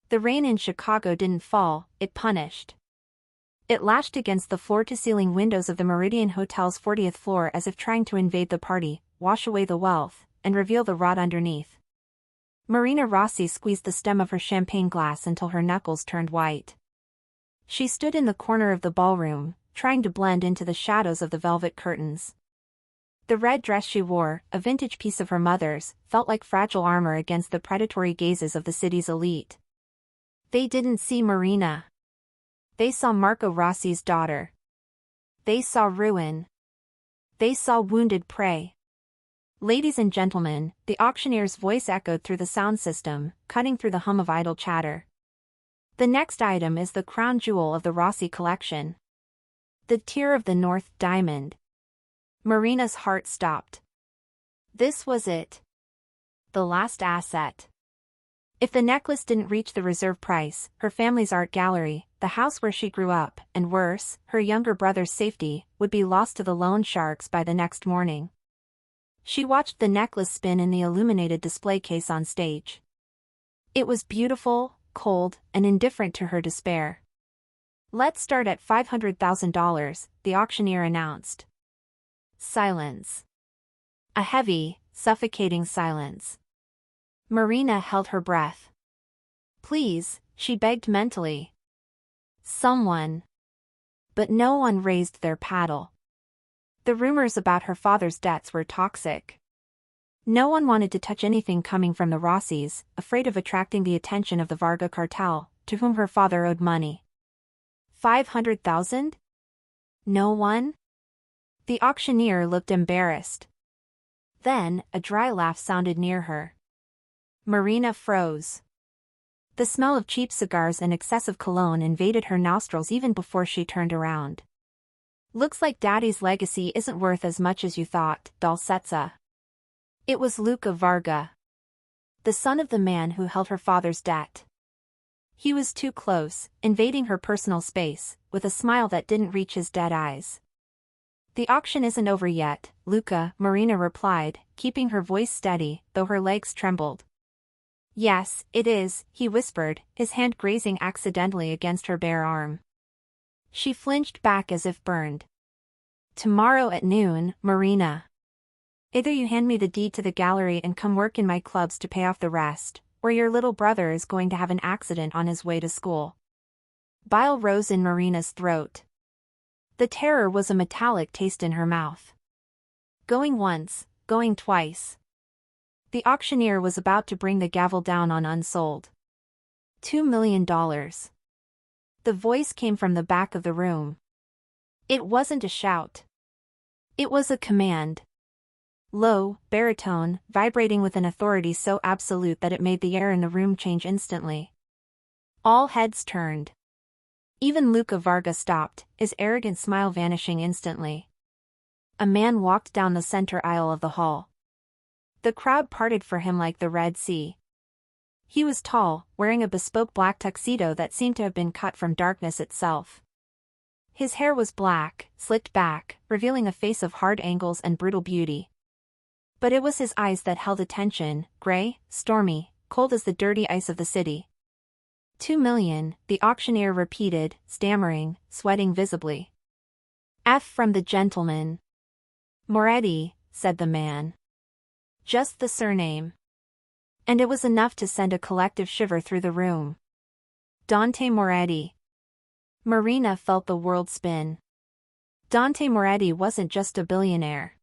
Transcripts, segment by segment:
The rain in Chicago didn't fall, it punished. It lashed against the floor-to-ceiling windows of the Meridian Hotel's 40th floor as if trying to invade the party, wash away the wealth, and reveal the rot underneath. Marina Rossi squeezed the stem of her champagne glass until her knuckles turned white. She stood in the corner of the ballroom, trying to blend into the shadows of the velvet curtains. The red dress she wore, a vintage piece of her mother's, felt like fragile armor against the predatory gazes of the city's elite. They didn't see Marina. They saw Marco Rossi's daughter. They saw ruin. They saw wounded prey. "Ladies and gentlemen," the auctioneer's voice echoed through the sound system, cutting through the hum of idle chatter. "The next item is the crown jewel of the Rossi collection. The Tear of the North diamond." Marina's heart stopped. This was it. The last asset. If the necklace didn't reach the reserve price, her family's art gallery, the house where she grew up, and worse, her younger brother's safety, would be lost to the loan sharks by the next morning. She watched the necklace spin in the illuminated display case on stage. It was beautiful, cold, and indifferent to her despair. "Let's start at $500,000, the auctioneer announced. Silence. A heavy, suffocating silence. Marina held her breath. "Please," she begged mentally. "Someone." But no one raised their paddle. The rumors about her father's debts were toxic. No one wanted to touch anything coming from the Rossis, afraid of attracting the attention of the Varga cartel, to whom her father owed money. 500,000? No one? The auctioneer looked embarrassed. Then, a dry laugh sounded near her. Marina froze. The smell of cheap cigars and excessive cologne invaded her nostrils even before she turned around. "Looks like Daddy's legacy isn't worth as much as you thought, Dulcezza." It was Luca Varga, the son of the man who held her father's debt. He was too close, invading her personal space, with a smile that didn't reach his dead eyes. "The auction isn't over yet, Luca," Marina replied, keeping her voice steady, though her legs trembled. "Yes, it is," he whispered, his hand grazing accidentally against her bare arm. She flinched back as if burned. "Tomorrow at noon, Marina. Either you hand me the deed to the gallery and come work in my clubs to pay off the rest, or your little brother is going to have an accident on his way to school." Bile rose in Marina's throat. The terror was a metallic taste in her mouth. Going once, going twice. The auctioneer was about to bring the gavel down on unsold. $2 million. The voice came from the back of the room. It wasn't a shout. It was a command. Low, baritone, vibrating with an authority so absolute that it made the air in the room change instantly. All heads turned. Even Luca Varga stopped, his arrogant smile vanishing instantly. A man walked down the center aisle of the hall. The crowd parted for him like the Red Sea. He was tall, wearing a bespoke black tuxedo that seemed to have been cut from darkness itself. His hair was black, slicked back, revealing a face of hard angles and brutal beauty. But it was his eyes that held attention, gray, stormy, cold as the dirty ice of the city. 2 million, the auctioneer repeated, stammering, sweating visibly. "F from the gentleman." "Moretti," said the man. Just the surname. And it was enough to send a collective shiver through the room. Dante Moretti. Marina felt the world spin. Dante Moretti wasn't just a billionaire.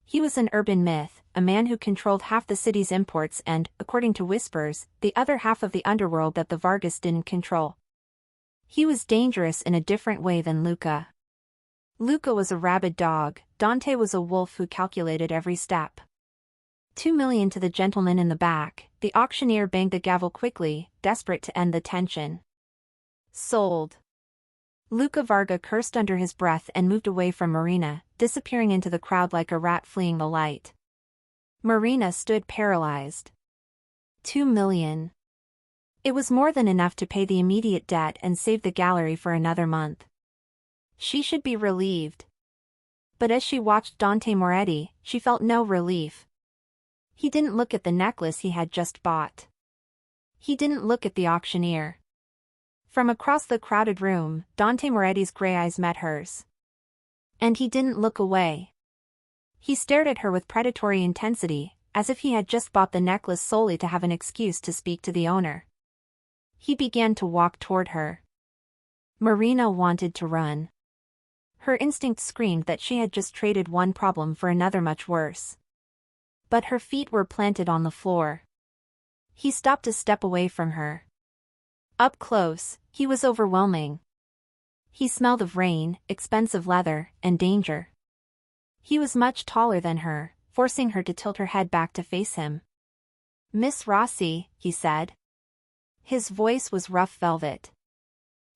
He was an urban myth, a man who controlled half the city's imports and, according to whispers, the other half of the underworld that the Vargas didn't control. He was dangerous in a different way than Luca. Luca was a rabid dog, Dante was a wolf who calculated every step. 2 million to the gentleman in the back, the auctioneer banged the gavel quickly, desperate to end the tension. Sold. Luca Varga cursed under his breath and moved away from Marina, disappearing into the crowd like a rat fleeing the light. Marina stood paralyzed. 2 million. It was more than enough to pay the immediate debt and save the gallery for another month. She should be relieved. But as she watched Dante Moretti, she felt no relief. He didn't look at the necklace he had just bought. He didn't look at the auctioneer. From across the crowded room, Dante Moretti's gray eyes met hers. And he didn't look away. He stared at her with predatory intensity, as if he had just bought the necklace solely to have an excuse to speak to the owner. He began to walk toward her. Marina wanted to run. Her instinct screamed that she had just traded one problem for another much worse. But her feet were planted on the floor. He stopped a step away from her. Up close, he was overwhelming. He smelled of rain, expensive leather, and danger. He was much taller than her, forcing her to tilt her head back to face him. "Miss Rossi," he said. His voice was rough velvet.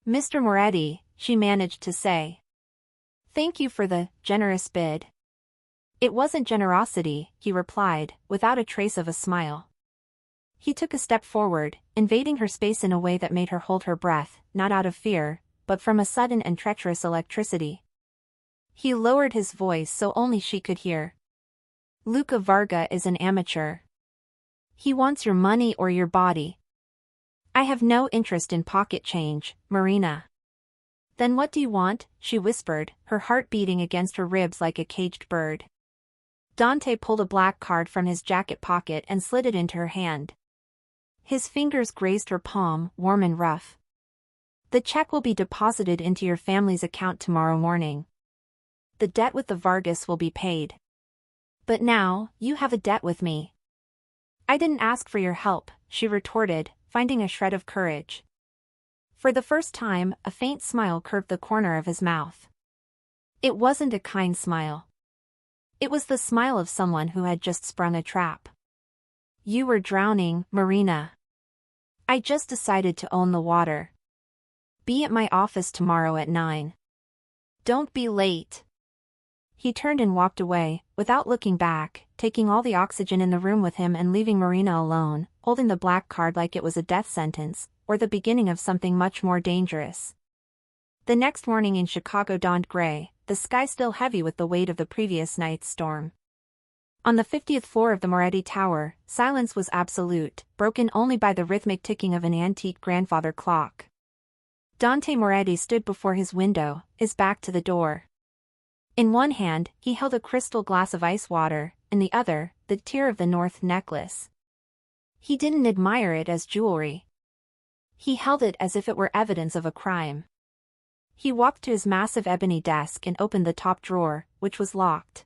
"Mr. Moretti," she managed to say. "Thank you for the generous bid." "It wasn't generosity," he replied, without a trace of a smile. He took a step forward, invading her space in a way that made her hold her breath, not out of fear, but from a sudden and treacherous electricity. He lowered his voice so only she could hear. "Luca Varga is an amateur. He wants your money or your body." "I have no interest in pocket change, Marina." "Then what do you want?" she whispered, her heart beating against her ribs like a caged bird. Dante pulled a black card from his jacket pocket and slid it into her hand. His fingers grazed her palm, warm and rough. "The check will be deposited into your family's account tomorrow morning. The debt with the Vargas will be paid. But now, you have a debt with me." "I didn't ask for your help," she retorted, finding a shred of courage. For the first time, a faint smile curved the corner of his mouth. It wasn't a kind smile. It was the smile of someone who had just sprung a trap. "You were drowning, Marina. I just decided to own the water. Be at my office tomorrow at 9. Don't be late." He turned and walked away, without looking back, taking all the oxygen in the room with him and leaving Marina alone, holding the black card like it was a death sentence, or the beginning of something much more dangerous. The next morning in Chicago dawned gray, the sky still heavy with the weight of the previous night's storm. On the 50th floor of the Moretti Tower, silence was absolute, broken only by the rhythmic ticking of an antique grandfather clock. Dante Moretti stood before his window, his back to the door. In one hand, he held a crystal glass of ice water, in the other, the Tear of the North necklace. He didn't admire it as jewelry. He held it as if it were evidence of a crime. He walked to his massive ebony desk and opened the top drawer, which was locked.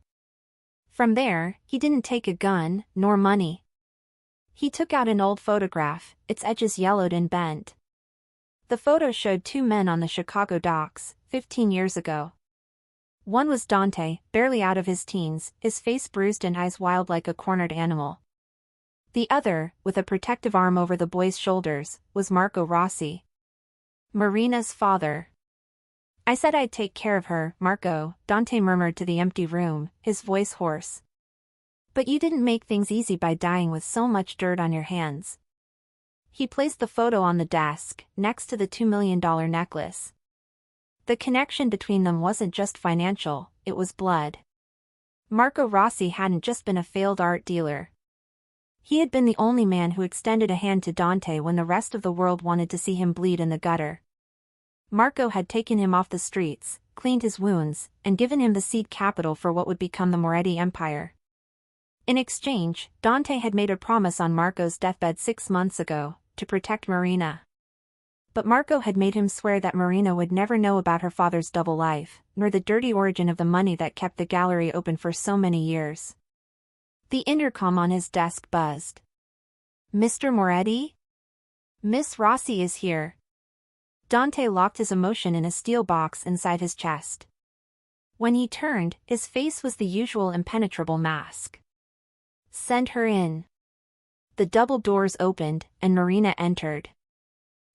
From there, he didn't take a gun, nor money. He took out an old photograph, its edges yellowed and bent. The photo showed two men on the Chicago docks, 15 years ago. One was Dante, barely out of his teens, his face bruised and eyes wild like a cornered animal. The other, with a protective arm over the boy's shoulders, was Marco Rossi, Marina's father. "I said I'd take care of her, Marco," Dante murmured to the empty room, his voice hoarse. "But you didn't make things easy by dying with so much dirt on your hands." He placed the photo on the desk, next to the $2 million necklace. The connection between them wasn't just financial, it was blood. Marco Rossi hadn't just been a failed art dealer. He had been the only man who extended a hand to Dante when the rest of the world wanted to see him bleed in the gutter. Marco had taken him off the streets, cleaned his wounds, and given him the seed capital for what would become the Moretti Empire. In exchange, Dante had made a promise on Marco's deathbed 6 months ago, to protect Marina. But Marco had made him swear that Marina would never know about her father's double life, nor the dirty origin of the money that kept the gallery open for so many years. The intercom on his desk buzzed. "Mr. Moretti? Miss Rossi is here." Dante locked his emotion in a steel box inside his chest. When he turned, his face was the usual impenetrable mask. "Send her in." The double doors opened, and Marina entered.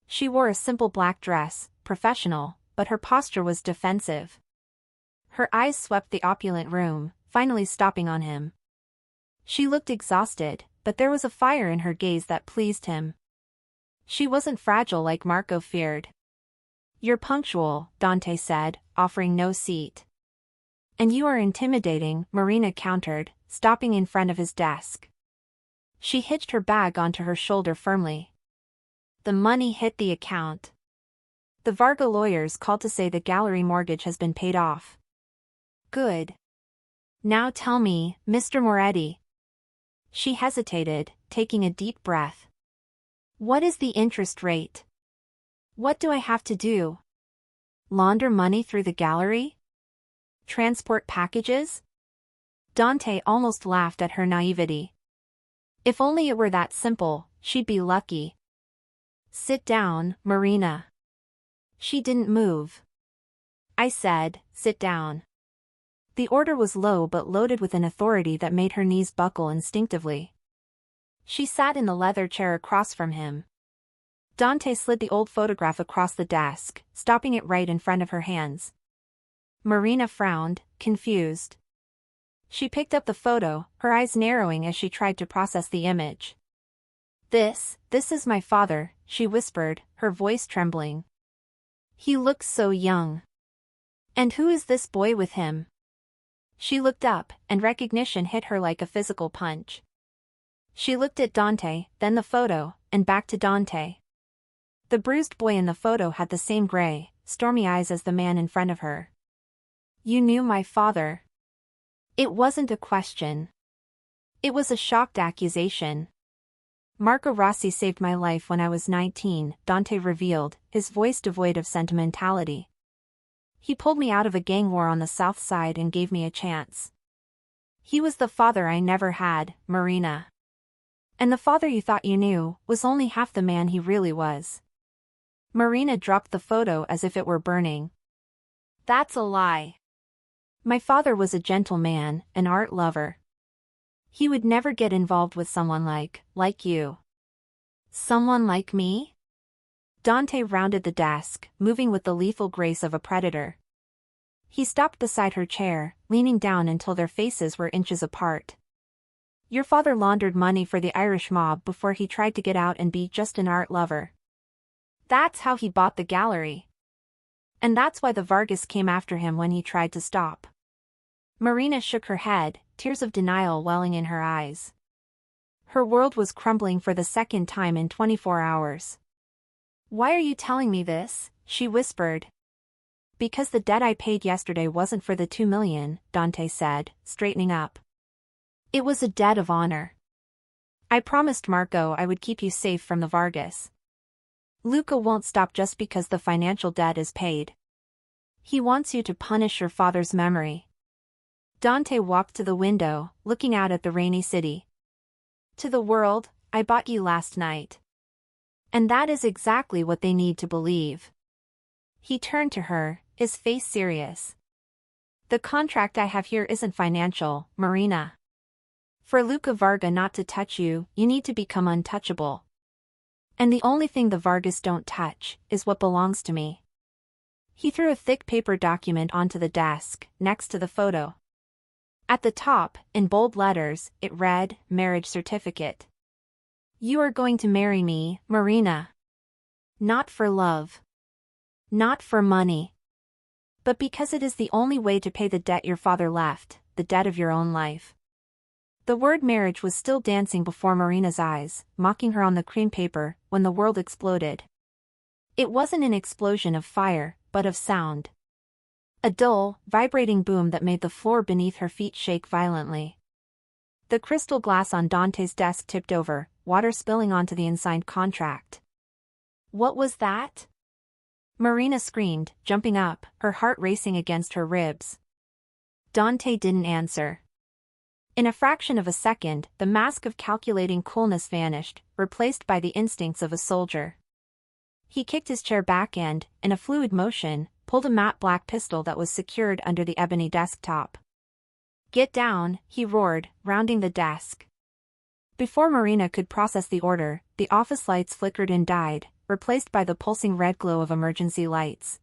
She wore a simple black dress, professional, but her posture was defensive. Her eyes swept the opulent room, finally stopping on him. She looked exhausted, but there was a fire in her gaze that pleased him. She wasn't fragile like Marco feared. "You're punctual," Dante said, offering no seat. "And you are intimidating," Marina countered, stopping in front of his desk. She hitched her bag onto her shoulder firmly. The money hit the account. The Varga lawyers called to say the gallery mortgage has been paid off. Good. Now tell me, Mr. Moretti. She hesitated, taking a deep breath. What is the interest rate? What do I have to do? Launder money through the gallery? Transport packages? Dante almost laughed at her naivety. If only it were that simple, she'd be lucky. Sit down, Marina. She didn't move. I said, sit down. The order was low but loaded with an authority that made her knees buckle instinctively. She sat in the leather chair across from him. Dante slid the old photograph across the desk, stopping it right in front of her hands. Marina frowned, confused. She picked up the photo, her eyes narrowing as she tried to process the image. This is my father, she whispered, her voice trembling. He looks so young. And who is this boy with him? She looked up, and recognition hit her like a physical punch. She looked at Dante, then the photo, and back to Dante. The bruised boy in the photo had the same gray, stormy eyes as the man in front of her. You knew my father. It wasn't a question. It was a shocked accusation. Marco Rossi saved my life when I was 19, Dante revealed, his voice devoid of sentimentality. He pulled me out of a gang war on the south side and gave me a chance. He was the father I never had, Marina. And the father you thought you knew was only half the man he really was. Marina dropped the photo as if it were burning. That's a lie. My father was a gentleman, an art lover. He would never get involved with someone like you. Someone like me? Dante rounded the desk, moving with the lethal grace of a predator. He stopped beside her chair, leaning down until their faces were inches apart. Your father laundered money for the Irish mob before he tried to get out and be just an art lover. That's how he bought the gallery. And that's why the Vargas came after him when he tried to stop. Marina shook her head, tears of denial welling in her eyes. Her world was crumbling for the second time in 24 hours. Why are you telling me this? She whispered. Because the debt I paid yesterday wasn't for the 2 million, Dante said, straightening up. It was a debt of honor. I promised Marco I would keep you safe from the Vargas. Luca won't stop just because the financial debt is paid. He wants you to punish your father's memory. Dante walked to the window, looking out at the rainy city. To the world, I bought you last night. And that is exactly what they need to believe. He turned to her, his face serious. The contract I have here isn't financial, Marina. For Luca Varga not to touch you, you need to become untouchable. And the only thing the Vargas don't touch is what belongs to me. He threw a thick paper document onto the desk, next to the photo. At the top, in bold letters, it read, Marriage Certificate. You are going to marry me, Marina. Not for love. Not for money. But because it is the only way to pay the debt your father left, the debt of your own life. The word marriage was still dancing before Marina's eyes, mocking her on the cream paper, when the world exploded. It wasn't an explosion of fire, but of sound. A dull, vibrating boom that made the floor beneath her feet shake violently. The crystal glass on Dante's desk tipped over, water spilling onto the unsigned contract. What was that? Marina screamed, jumping up, her heart racing against her ribs. Dante didn't answer. In a fraction of a second, the mask of calculating coolness vanished, replaced by the instincts of a soldier. He kicked his chair back and, in a fluid motion, pulled a matte black pistol that was secured under the ebony desktop. Get down, he roared, rounding the desk. Before Marina could process the order, the office lights flickered and died, replaced by the pulsing red glow of emergency lights.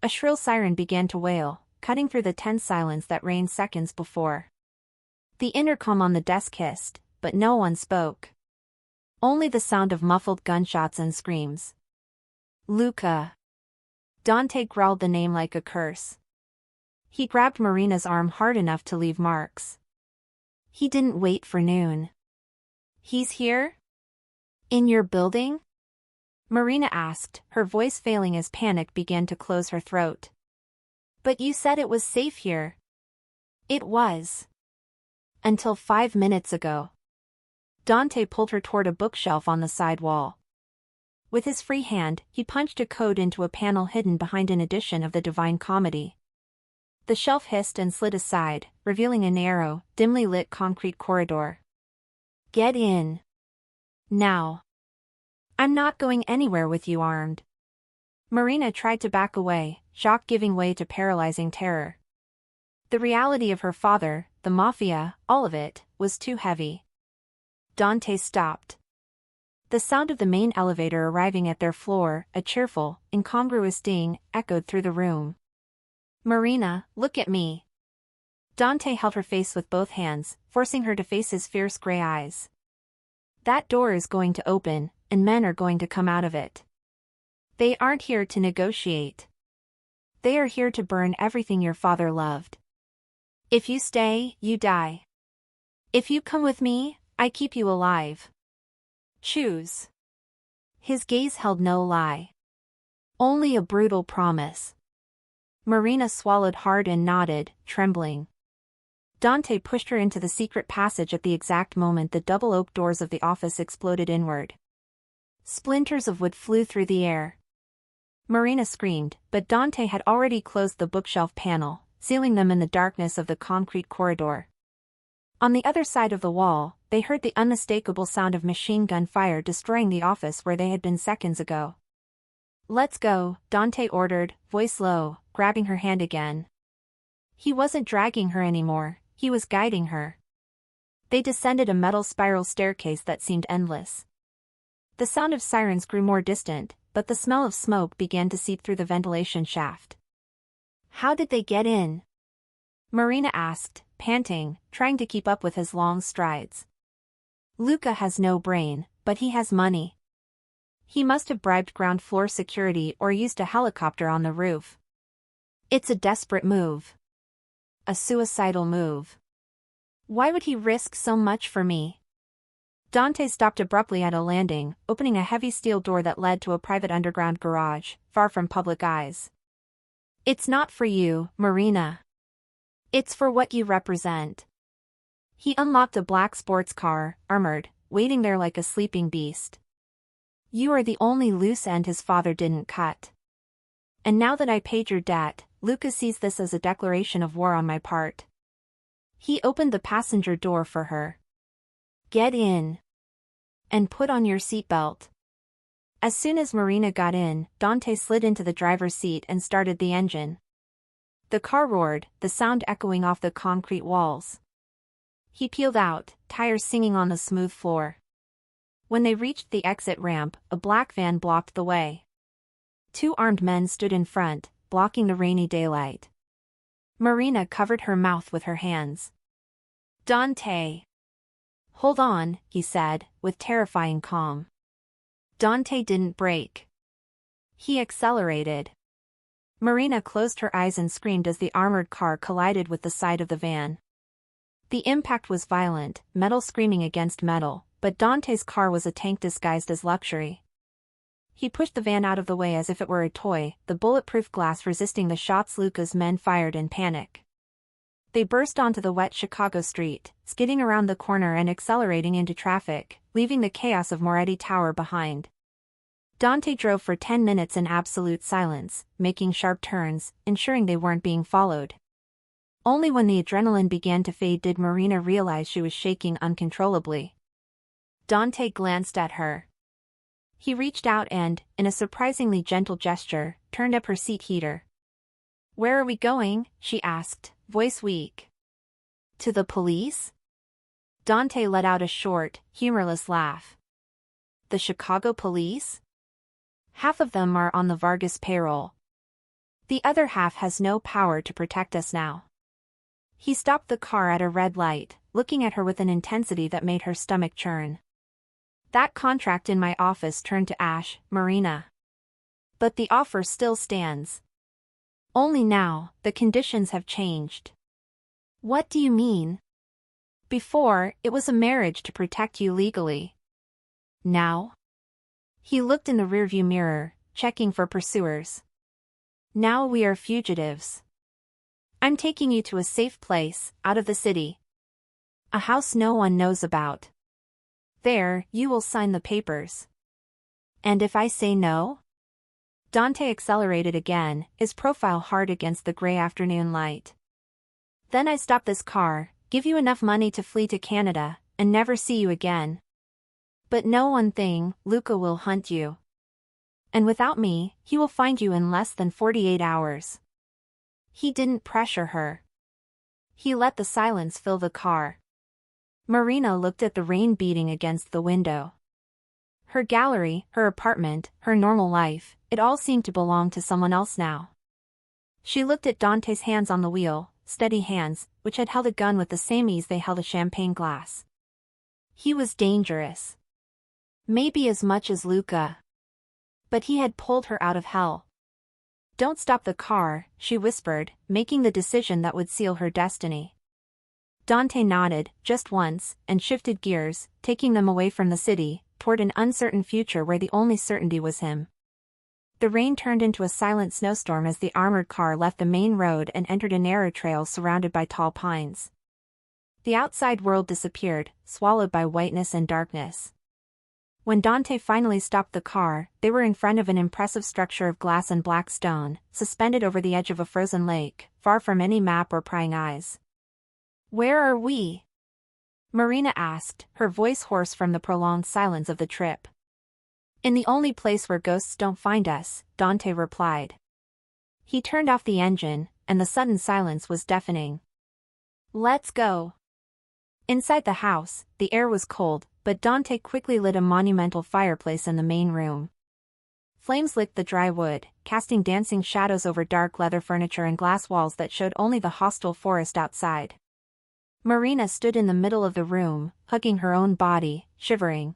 A shrill siren began to wail, cutting through the tense silence that reigned seconds before. The intercom on the desk hissed, but no one spoke. Only the sound of muffled gunshots and screams. Luca. Dante growled the name like a curse. He grabbed Marina's arm hard enough to leave marks. He didn't wait for noon. He's here? In your building? Marina asked, her voice failing as panic began to close her throat. But you said it was safe here. It was. Until 5 minutes ago. Dante pulled her toward a bookshelf on the side wall. With his free hand, he punched a code into a panel hidden behind an edition of the Divine Comedy. The shelf hissed and slid aside, revealing a narrow, dimly lit concrete corridor. Get in. Now. I'm not going anywhere with you armed. Marina tried to back away, shock giving way to paralyzing terror. The reality of her father, the mafia, all of it, was too heavy. Dante stopped. The sound of the main elevator arriving at their floor, a cheerful, incongruous ding, echoed through the room. Marina, look at me. Dante held her face with both hands, forcing her to face his fierce gray eyes. That door is going to open, and men are going to come out of it. They aren't here to negotiate. They are here to burn everything your father loved. If you stay, you die. If you come with me, I keep you alive. Choose. His gaze held no lie. Only a brutal promise. Marina swallowed hard and nodded, trembling. Dante pushed her into the secret passage at the exact moment the double oak doors of the office exploded inward. Splinters of wood flew through the air. Marina screamed, but Dante had already closed the bookshelf panel, sealing them in the darkness of the concrete corridor. On the other side of the wall, they heard the unmistakable sound of machine gun fire destroying the office where they had been seconds ago. Let's go, Dante ordered, voice low, grabbing her hand again. He wasn't dragging her anymore, he was guiding her. They descended a metal spiral staircase that seemed endless. The sound of sirens grew more distant, but the smell of smoke began to seep through the ventilation shaft. How did they get in? Marina asked, panting, trying to keep up with his long strides. Luca has no brain, but he has money. He must have bribed ground floor security or used a helicopter on the roof. It's a desperate move. A suicidal move. Why would he risk so much for me? Dante stopped abruptly at a landing, opening a heavy steel door that led to a private underground garage, far from public eyes. It's not for you, Marina. It's for what you represent. He unlocked a black sports car, armored, waiting there like a sleeping beast. You are the only loose end his father didn't cut. And now that I paid your debt, Luca sees this as a declaration of war on my part. He opened the passenger door for her. Get in. And put on your seatbelt. As soon as Marina got in, Dante slid into the driver's seat and started the engine. The car roared, the sound echoing off the concrete walls. He peeled out, tires singing on the smooth floor. When they reached the exit ramp, a black van blocked the way. 2 armed men stood in front, blocking the rainy daylight. Marina covered her mouth with her hands. Dante. Hold on, he said, with terrifying calm. Dante didn't brake. He accelerated. Marina closed her eyes and screamed as the armored car collided with the side of the van. The impact was violent, metal screaming against metal, but Dante's car was a tank disguised as luxury. He pushed the van out of the way as if it were a toy, the bulletproof glass resisting the shots Luca's men fired in panic. They burst onto the wet Chicago street, skidding around the corner and accelerating into traffic, leaving the chaos of Moretti Tower behind. Dante drove for 10 minutes in absolute silence, making sharp turns, ensuring they weren't being followed. Only when the adrenaline began to fade did Marina realize she was shaking uncontrollably. Dante glanced at her. He reached out and, in a surprisingly gentle gesture, turned up her seat heater. Where are we going? She asked, voice weak. To the police? Dante let out a short, humorless laugh. The Chicago police? Half of them are on the Vargas payroll. The other half has no power to protect us now. He stopped the car at a red light, looking at her with an intensity that made her stomach churn. That contract in my office turned to ash, Marina. But the offer still stands. Only now, the conditions have changed. What do you mean? Before, it was a marriage to protect you legally. Now? He looked in the rearview mirror, checking for pursuers. Now we are fugitives. I'm taking you to a safe place, out of the city. A house no one knows about. There, you will sign the papers. And if I say no? Dante accelerated again, his profile hard against the gray afternoon light. Then I stop this car, give you enough money to flee to Canada, and never see you again. But know one thing, Luca will hunt you. And without me, he will find you in less than 48 hours. He didn't pressure her. He let the silence fill the car. Marina looked at the rain beating against the window. Her gallery, her apartment, her normal life, it all seemed to belong to someone else now. She looked at Dante's hands on the wheel, steady hands, which had held a gun with the same ease they held a champagne glass. He was dangerous. Maybe as much as Luca. But he had pulled her out of hell. Don't stop the car, she whispered, making the decision that would seal her destiny. Dante nodded, just once, and shifted gears, taking them away from the city, toward an uncertain future where the only certainty was him. The rain turned into a silent snowstorm as the armored car left the main road and entered a narrow trail surrounded by tall pines. The outside world disappeared, swallowed by whiteness and darkness. When Dante finally stopped the car, they were in front of an impressive structure of glass and black stone, suspended over the edge of a frozen lake, far from any map or prying eyes. Where are we? Marina asked, her voice hoarse from the prolonged silence of the trip. In the only place where ghosts don't find us, Dante replied. He turned off the engine, and the sudden silence was deafening. Let's go. Inside the house, the air was cold, but Dante quickly lit a monumental fireplace in the main room. Flames licked the dry wood, casting dancing shadows over dark leather furniture and glass walls that showed only the hostile forest outside. Marina stood in the middle of the room, hugging her own body, shivering.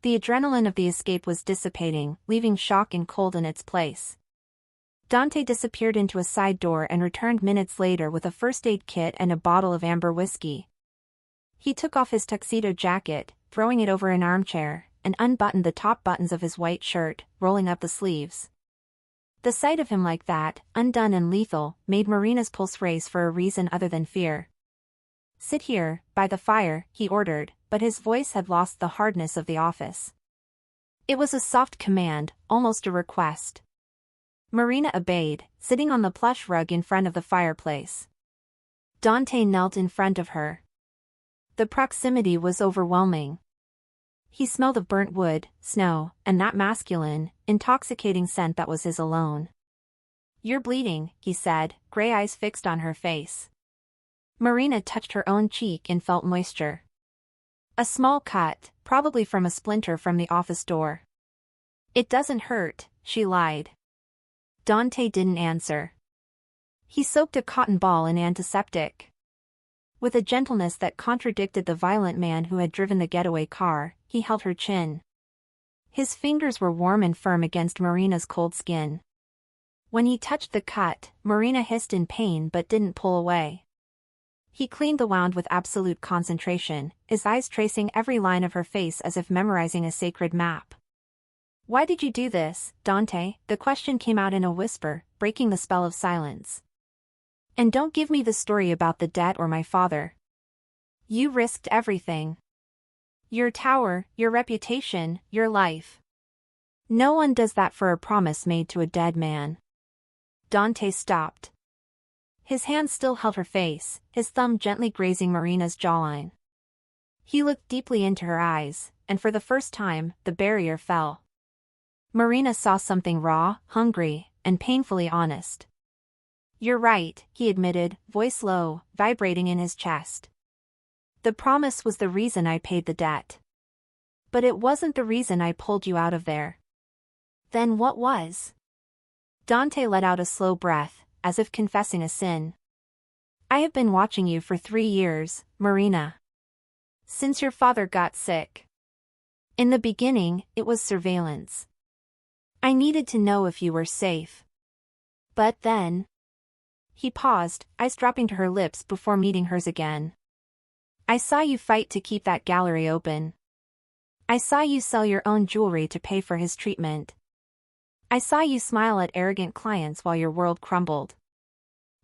The adrenaline of the escape was dissipating, leaving shock and cold in its place. Dante disappeared into a side door and returned minutes later with a first aid kit and a bottle of amber whiskey. He took off his tuxedo jacket, throwing it over an armchair, and unbuttoned the top buttons of his white shirt, rolling up the sleeves. The sight of him like that, undone and lethal, made Marina's pulse race for a reason other than fear. Sit here, by the fire, he ordered, but his voice had lost the hardness of the office. It was a soft command, almost a request. Marina obeyed, sitting on the plush rug in front of the fireplace. Dante knelt in front of her. The proximity was overwhelming. He smelled of burnt wood, snow, and that masculine, intoxicating scent that was his alone. You're bleeding, he said, gray eyes fixed on her face. Marina touched her own cheek and felt moisture. A small cut, probably from a splinter from the office door. It doesn't hurt, she lied. Dante didn't answer. He soaked a cotton ball in antiseptic. With a gentleness that contradicted the violent man who had driven the getaway car, he held her chin. His fingers were warm and firm against Marina's cold skin. When he touched the cut, Marina hissed in pain but didn't pull away. He cleaned the wound with absolute concentration, his eyes tracing every line of her face as if memorizing a sacred map. Why did you do this, Dante? The question came out in a whisper, breaking the spell of silence. And don't give me the story about the debt or my father. You risked everything. Your tower, your reputation, your life. No one does that for a promise made to a dead man. Dante stopped. His hand still held her face, his thumb gently grazing Marina's jawline. He looked deeply into her eyes, and for the first time, the barrier fell. Marina saw something raw, hungry, and painfully honest. You're right, he admitted, voice low, vibrating in his chest. The promise was the reason I paid the debt. But it wasn't the reason I pulled you out of there. Then what was? Dante let out a slow breath, as if confessing a sin. I have been watching you for 3 years, Marina. Since your father got sick. In the beginning, it was surveillance. I needed to know if you were safe. But then... He paused, eyes dropping to her lips before meeting hers again. I saw you fight to keep that gallery open. I saw you sell your own jewelry to pay for his treatment. I saw you smile at arrogant clients while your world crumbled.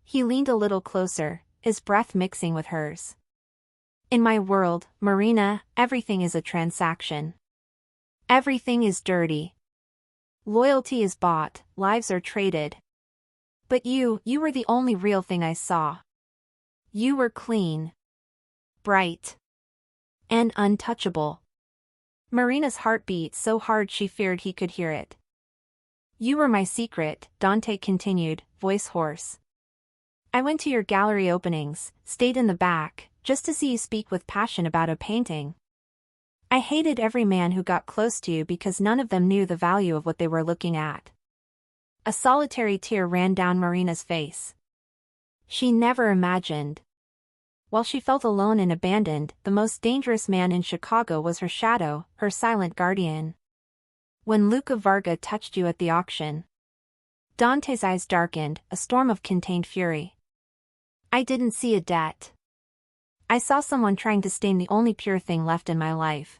He leaned a little closer, his breath mixing with hers. In my world, Marina, everything is a transaction. Everything is dirty. Loyalty is bought, lives are traded. But you were the only real thing I saw. You were clean, bright, and untouchable. Marina's heart beat so hard she feared he could hear it. You were my secret, Dante continued, voice hoarse. I went to your gallery openings, stayed in the back, just to see you speak with passion about a painting. I hated every man who got close to you because none of them knew the value of what they were looking at. A solitary tear ran down Marina's face. She never imagined. While she felt alone and abandoned, the most dangerous man in Chicago was her shadow, her silent guardian. When Luca Varga touched you at the auction. Dante's eyes darkened, a storm of contained fury. I didn't see a debt. I saw someone trying to stain the only pure thing left in my life.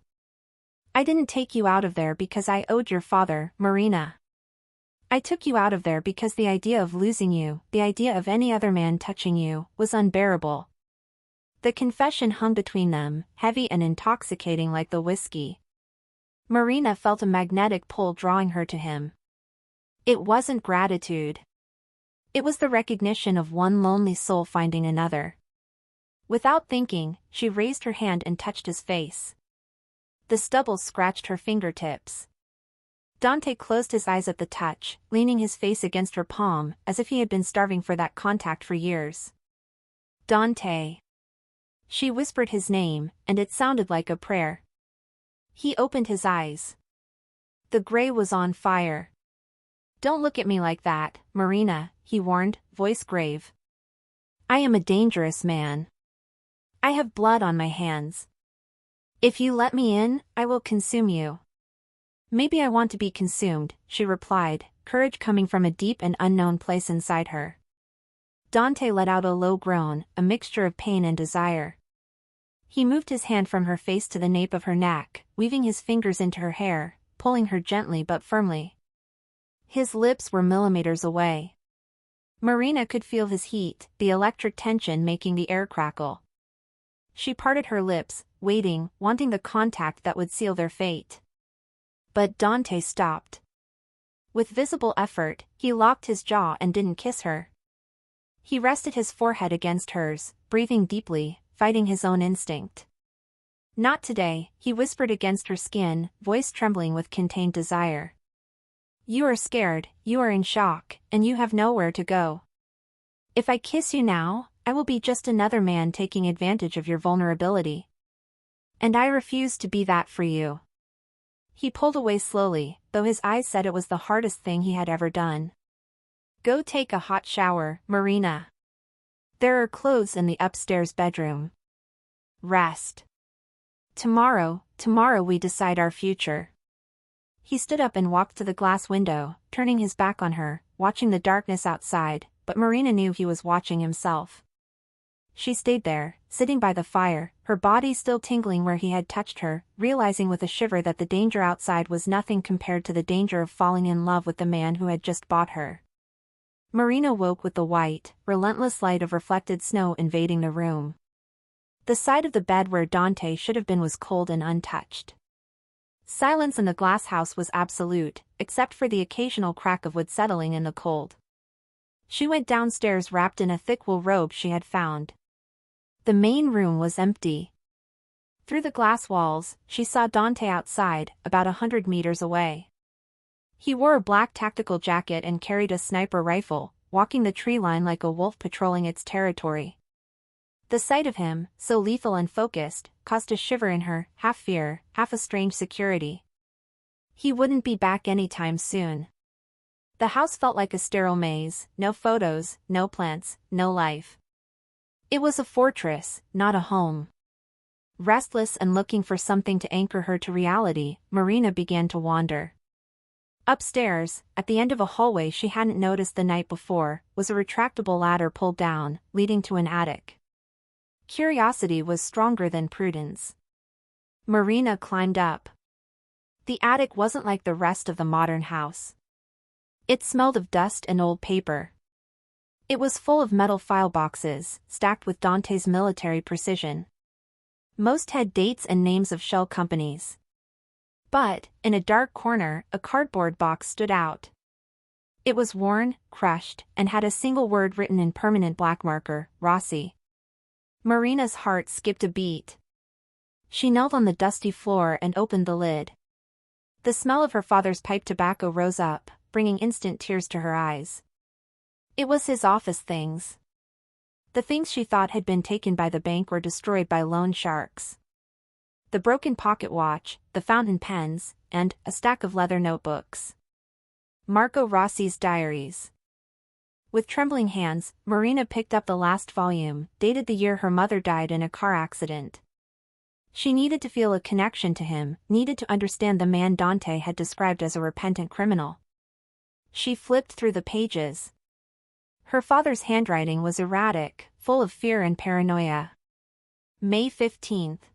I didn't take you out of there because I owed your father, Marina. I took you out of there because the idea of losing you, the idea of any other man touching you, was unbearable. The confession hung between them, heavy and intoxicating like the whiskey. Marina felt a magnetic pull drawing her to him. It wasn't gratitude. It was the recognition of one lonely soul finding another. Without thinking, she raised her hand and touched his face. The stubble scratched her fingertips. Dante closed his eyes at the touch, leaning his face against her palm, as if he had been starving for that contact for years. Dante. She whispered his name, and it sounded like a prayer. He opened his eyes. The gray was on fire. Don't look at me like that, Marina, he warned, voice grave. I am a dangerous man. I have blood on my hands. If you let me in, I will consume you. Maybe I want to be consumed, she replied, courage coming from a deep and unknown place inside her. Dante let out a low groan, a mixture of pain and desire. He moved his hand from her face to the nape of her neck, weaving his fingers into her hair, pulling her gently but firmly. His lips were millimeters away. Marina could feel his heat, the electric tension making the air crackle. She parted her lips, waiting, wanting the contact that would seal their fate. But Dante stopped. With visible effort, he locked his jaw and didn't kiss her. He rested his forehead against hers, breathing deeply, fighting his own instinct. Not today, he whispered against her skin, voice trembling with contained desire. You are scared, you are in shock, and you have nowhere to go. If I kiss you now, I will be just another man taking advantage of your vulnerability. And I refuse to be that for you. He pulled away slowly, though his eyes said it was the hardest thing he had ever done. Go take a hot shower, Marina. There are clothes in the upstairs bedroom. Rest. Tomorrow we decide our future. He stood up and walked to the glass window, turning his back on her, watching the darkness outside, but Marina knew he was watching himself. She stayed there, sitting by the fire, her body still tingling where he had touched her, realizing with a shiver that the danger outside was nothing compared to the danger of falling in love with the man who had just bought her. Marina woke with the white, relentless light of reflected snow invading the room. The side of the bed where Dante should have been was cold and untouched. Silence in the glass house was absolute, except for the occasional crack of wood settling in the cold. She went downstairs wrapped in a thick wool robe she had found. The main room was empty. Through the glass walls, she saw Dante outside, about 100 meters away. He wore a black tactical jacket and carried a sniper rifle, walking the tree line like a wolf patrolling its territory. The sight of him, so lethal and focused, caused a shiver in her, half fear, half a strange security. He wouldn't be back anytime soon. The house felt like a sterile maze, no photos, no plants, no life. It was a fortress, not a home. Restless and looking for something to anchor her to reality, Marina began to wander. Upstairs, at the end of a hallway she hadn't noticed the night before, was a retractable ladder pulled down, leading to an attic. Curiosity was stronger than prudence. Marina climbed up. The attic wasn't like the rest of the modern house. It smelled of dust and old paper. It was full of metal file boxes, stacked with Dante's military precision. Most had dates and names of shell companies. But, in a dark corner, a cardboard box stood out. It was worn, crushed, and had a single word written in permanent black marker, Rossi. Marina's heart skipped a beat. She knelt on the dusty floor and opened the lid. The smell of her father's pipe tobacco rose up, bringing instant tears to her eyes. It was his office things. The things she thought had been taken by the bank or destroyed by loan sharks. The broken pocket watch, the fountain pens, and a stack of leather notebooks. Marco Rossi's diaries. With trembling hands, Marina picked up the last volume, dated the year her mother died in a car accident. She needed to feel a connection to him, needed to understand the man Dante had described as a repentant criminal. She flipped through the pages. Her father's handwriting was erratic, full of fear and paranoia. May 15th.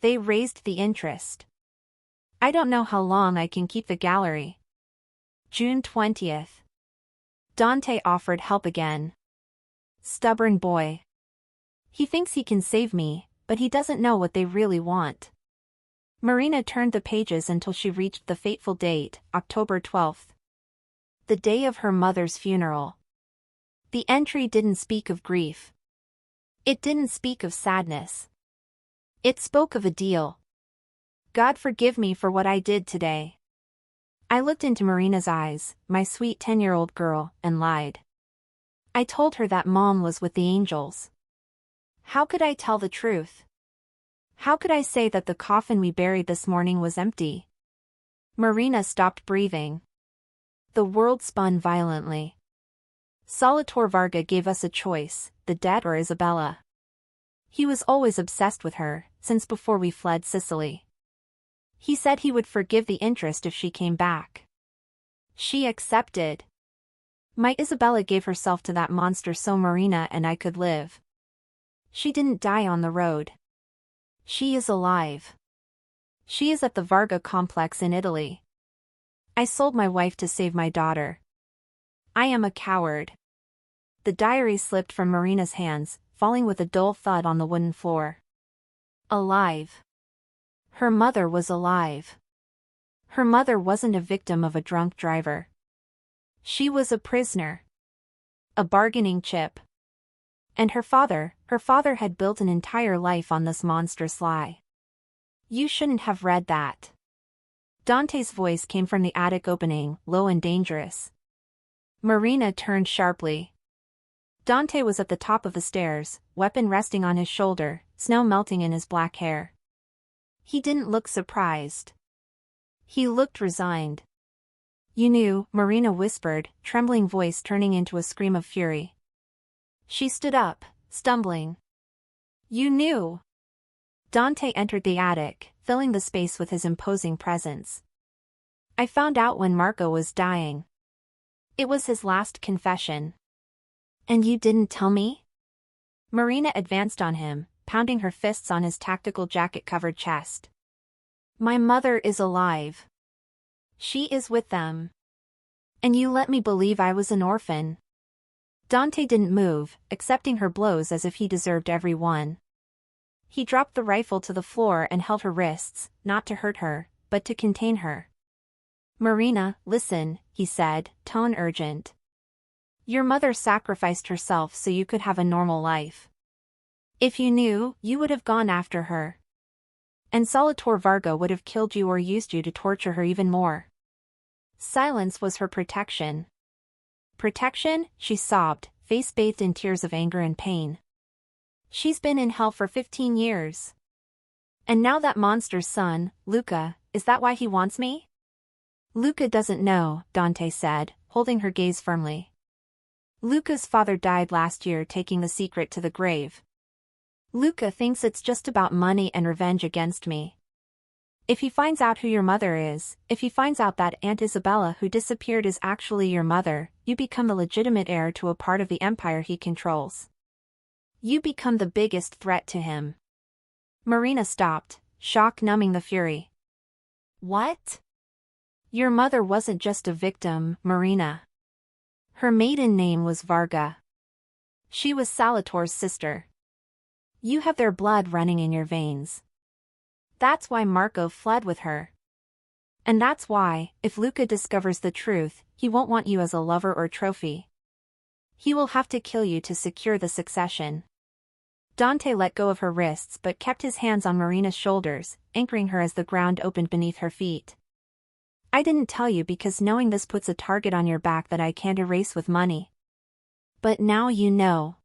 They raised the interest. I don't know how long I can keep the gallery. June 20th. Dante offered help again. Stubborn boy. He thinks he can save me, but he doesn't know what they really want. Marina turned the pages until she reached the fateful date, October 12th. The day of her mother's funeral. The entry didn't speak of grief. It didn't speak of sadness. It spoke of a deal. God forgive me for what I did today. I looked into Marina's eyes, my sweet 10-year-old girl, and lied. I told her that Mom was with the angels. How could I tell the truth? How could I say that the coffin we buried this morning was empty? Marina stopped breathing. The world spun violently. Salvatore Varga gave us a choice, the debt or Isabella. He was always obsessed with her, since before we fled Sicily. He said he would forgive the interest if she came back. She accepted. My Isabella gave herself to that monster so Marina and I could live. She didn't die on the road. She is alive. She is at the Varga complex in Italy. I sold my wife to save my daughter. I am a coward. The diary slipped from Marina's hands, falling with a dull thud on the wooden floor. Alive. Her mother was alive. Her mother wasn't a victim of a drunk driver. She was a prisoner. A bargaining chip. And her father had built an entire life on this monstrous lie. You shouldn't have read that. Dante's voice came from the attic opening, low and dangerous. Marina turned sharply. Dante was at the top of the stairs, weapon resting on his shoulder, snow melting in his black hair. He didn't look surprised. He looked resigned. You knew, Marina whispered, trembling voice turning into a scream of fury. She stood up, stumbling. You knew. Dante entered the attic, filling the space with his imposing presence. I found out when Marco was dying. It was his last confession. And you didn't tell me? Marina advanced on him, pounding her fists on his tactical jacket-covered chest. My mother is alive. She is with them. And you let me believe I was an orphan. Dante didn't move, accepting her blows as if he deserved every one. He dropped the rifle to the floor and held her wrists, not to hurt her, but to contain her. Marina, listen, he said, tone urgent. Your mother sacrificed herself so you could have a normal life. If you knew, you would have gone after her. And Salvatore Varga would have killed you or used you to torture her even more. Silence was her protection. Protection, she sobbed, face bathed in tears of anger and pain. She's been in hell for 15 years. And now that monster's son, Luca, is that why he wants me? Luca doesn't know, Dante said, holding her gaze firmly. Luca's father died last year taking the secret to the grave. Luca thinks it's just about money and revenge against me. If he finds out who your mother is, if he finds out that Aunt Isabella who disappeared is actually your mother, you become the legitimate heir to a part of the empire he controls. You become the biggest threat to him. Marina stopped, shock numbing the fury. What? Your mother wasn't just a victim, Marina. Her maiden name was Varga. She was Salator's sister. You have their blood running in your veins. That's why Marco fled with her. And that's why, if Luca discovers the truth, he won't want you as a lover or trophy. He will have to kill you to secure the succession. Dante let go of her wrists but kept his hands on Marina's shoulders, anchoring her as the ground opened beneath her feet. I didn't tell you because knowing this puts a target on your back that I can't erase with money. But now you know.